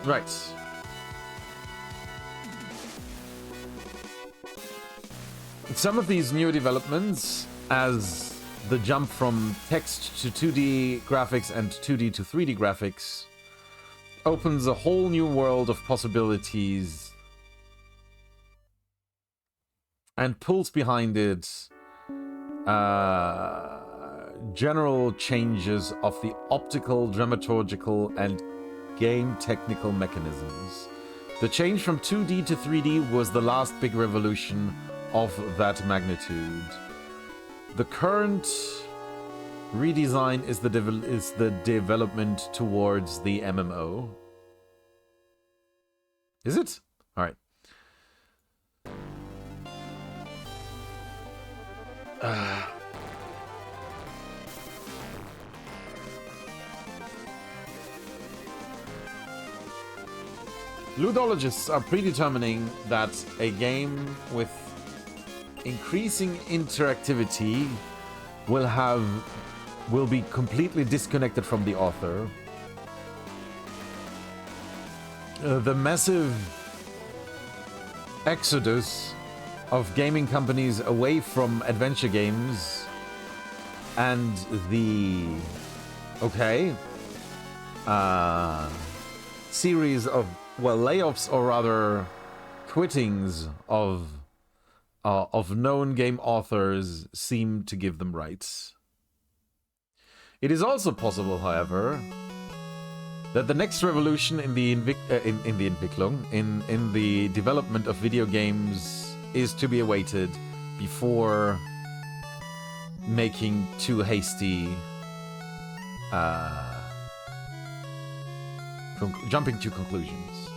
Right. Some of these new developments, as the jump from text to 2D graphics and 2D to 3D graphics, opens a whole new world of possibilities and pulls behind it general changes of the optical, dramaturgical, and game technical mechanisms. The change from 2D to 3D was the last big revolution of that magnitude. The current redesign is the development towards the MMO. Is it? All right. Ludologists are predetermining that a game with increasing interactivity will be completely disconnected from the author. The massive exodus of gaming companies away from adventure games and the series of layoffs, or rather quittings of known game authors seem to give them rights. It is also possible, however, that the next revolution in the in the development of video games is to be awaited before making too hasty, jumping to conclusions.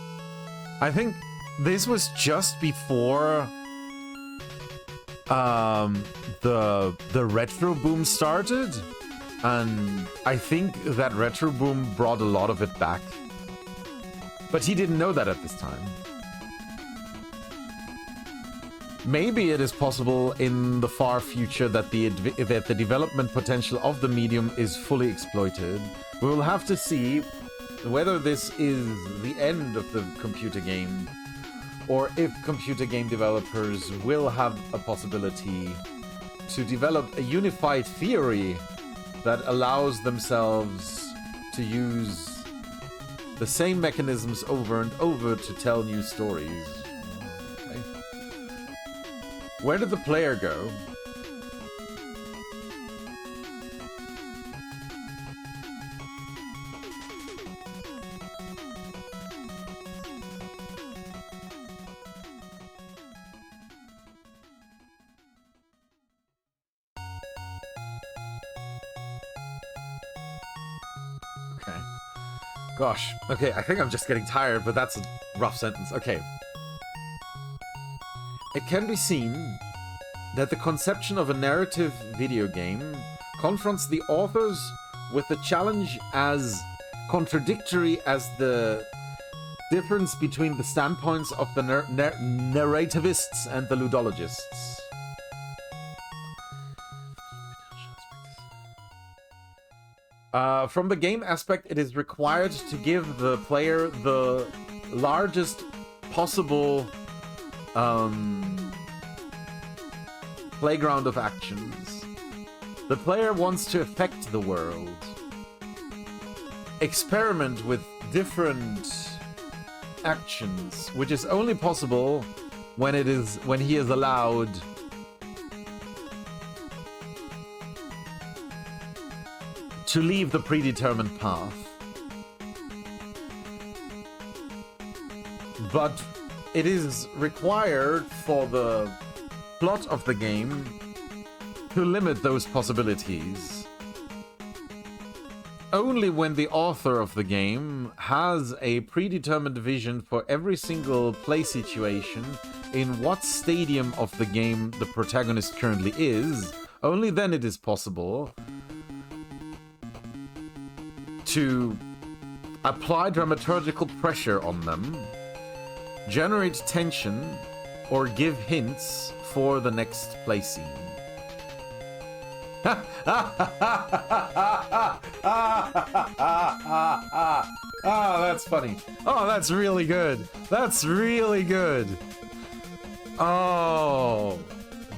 I think this was just before the retro boom started, and I think that retro boom brought a lot of it back. But he didn't know that at this time. Maybe it is possible in the far future that the development potential of the medium is fully exploited. We will have to see whether this is the end of the computer game, or if computer game developers will have a possibility to develop a unified theory that allows themselves to use the same mechanisms over and over to tell new stories. Okay. Where did the player go? Gosh, okay, I think I'm just getting tired, but that's a rough sentence. Okay. It can be seen that the conception of a narrative video game confronts the authors with the challenge as contradictory as the difference between the standpoints of the narrativists and the ludologists. From the game aspect, it is required to give the player the largest possible playground of actions. The player wants to affect the world, experiment with different actions, which is only possible when he is allowed to leave the predetermined path. But it is required for the plot of the game to limit those possibilities. Only when the author of the game has a predetermined vision for every single play situation, in what stadium of the game the protagonist currently is, only then it is possible to apply dramaturgical pressure on them, generate tension, or give hints for the next play scene. Oh, that's funny. Oh, that's really good. That's really good. Oh,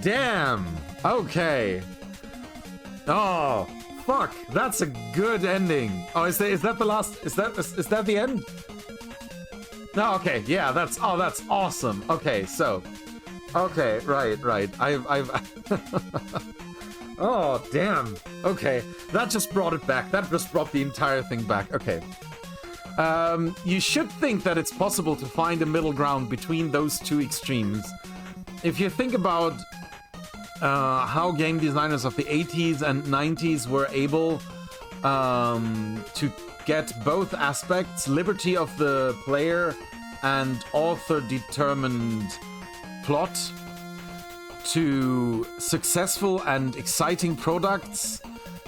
damn. Okay. Oh, fuck. That's a good ending. Oh, is that the last? Is that the end? No. Okay. Yeah. That's awesome. Okay. So. Okay. Right. I've. Oh, damn. Okay. That just brought it back. That just brought the entire thing back. Okay. You should think that it's possible to find a middle ground between those two extremes. If you think about how game designers of the 80s and 90s were able to get both aspects, liberty of the player and author-determined plot, to successful and exciting products,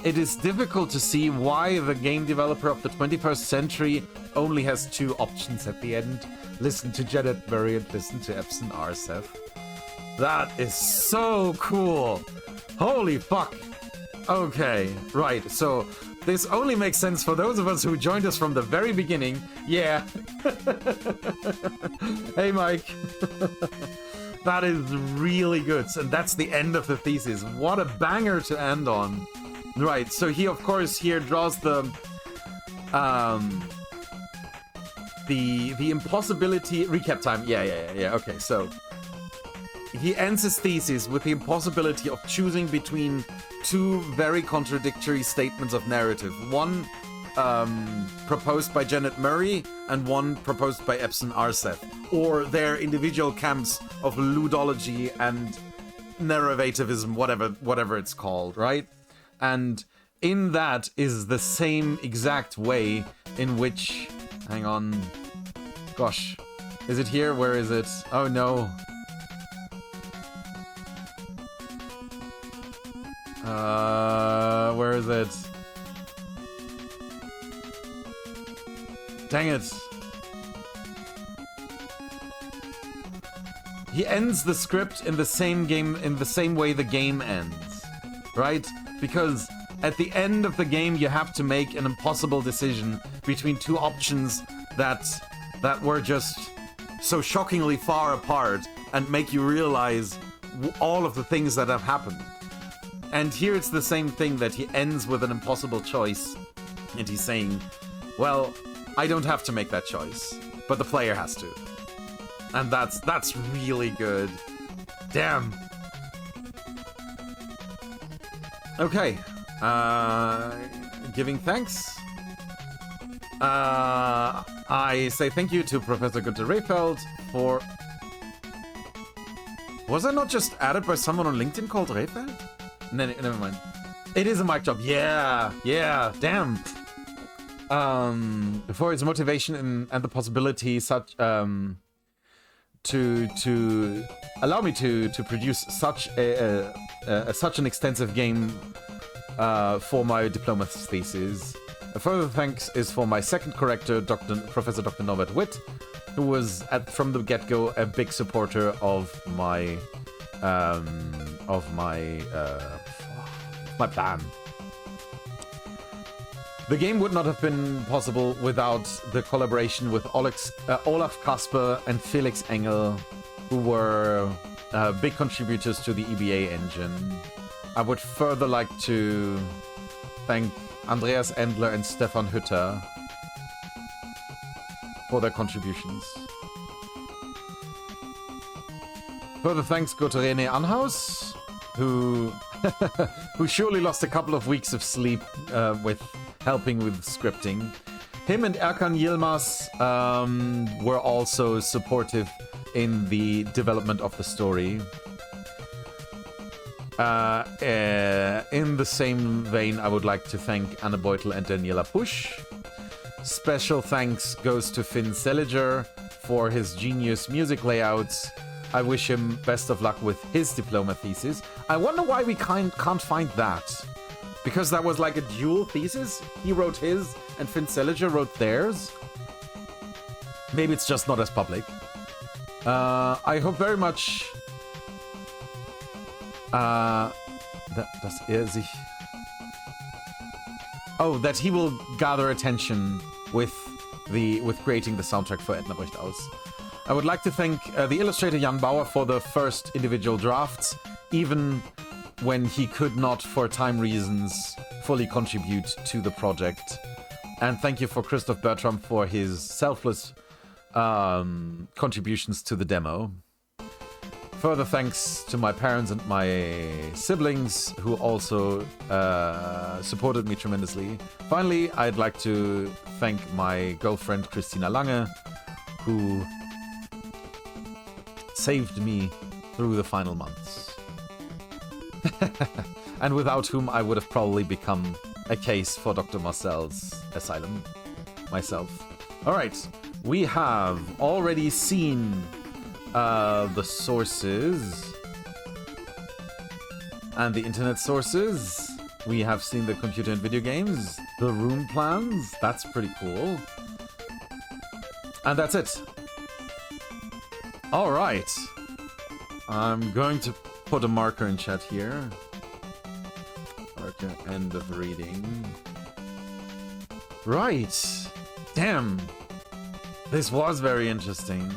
it is difficult to see why the game developer of the 21st century only has two options at the end. Listen to Janet Murray and listen to Epson Arseth. That is so cool. Holy fuck. Okay, right. So this only makes sense for those of us who joined us from the very beginning. Yeah. Hey, Mike. That is really good. And that's the end of the thesis. What a banger to end on. Right, so he, of course, here draws the impossibility... Recap time. Yeah. Okay, so... He ends his thesis with the impossibility of choosing between two very contradictory statements of narrative. One proposed by Janet Murray and one proposed by Epson Arseth, or their individual camps of ludology and narrativism, whatever it's called, right? And in that is the same exact way in which... Hang on. Gosh. Is it here? Where is it? Oh no. Where is it? Dang it. He ends the script in the same way the game ends, right? Because at the end of the game, you have to make an impossible decision between two options that were just so shockingly far apart and make you realize all of the things that have happened. And here it's the same thing, that he ends with an impossible choice, and he's saying, well, I don't have to make that choice, but the player has to. And that's really good. Damn. Okay. Giving thanks. I say thank you to Professor Günter Rehfeld for... Was I not just added by someone on LinkedIn called Rehfeld? No, never mind. It is a mic drop. Yeah, damn. For its motivation and the possibility such to allow me to produce such such an extensive game for my diploma thesis. A further thanks is for my second corrector, Professor Dr. Norbert Witt, who was from the get-go a big supporter of my my plan. The game would not have been possible without the collaboration with Olaf Kasper and Felix Engel, who were big contributors to the EBA engine. I would further like to thank Andreas Endler and Stefan Hütter for their contributions. Further thanks go to René Anhaus, who surely lost a couple of weeks of sleep with helping with scripting. Him and Erkan Yilmaz were also supportive in the development of the story. In the same vein, I would like to thank Anne Beutel and Daniela Pusch. Special thanks goes to Finn Seliger for his genius music layouts. I wish him best of luck with his diploma thesis. I wonder why we can't find that. Because that was like a dual thesis? He wrote his and Finn Seliger wrote theirs? Maybe it's just not as public. I hope very much... that he will gather attention with creating the soundtrack for Edna Bricht aus. I would like to thank the illustrator Jan Bauer for the first individual drafts, even when he could not, for time reasons, fully contribute to the project. And thank you for Christoph Bertram for his selfless contributions to the demo. Further thanks to my parents and my siblings, who also supported me tremendously. Finally, I'd like to thank my girlfriend Christina Lange, who saved me through the final months. And without whom I would have probably become a case for Dr. Marcel's asylum myself. Alright, we have already seen the sources and the internet sources. We have seen the computer and video games, the room plans. That's pretty cool. And that's it. All right. I'm going to put a marker in chat here. Okay, end of reading. Right. Damn. This was very interesting.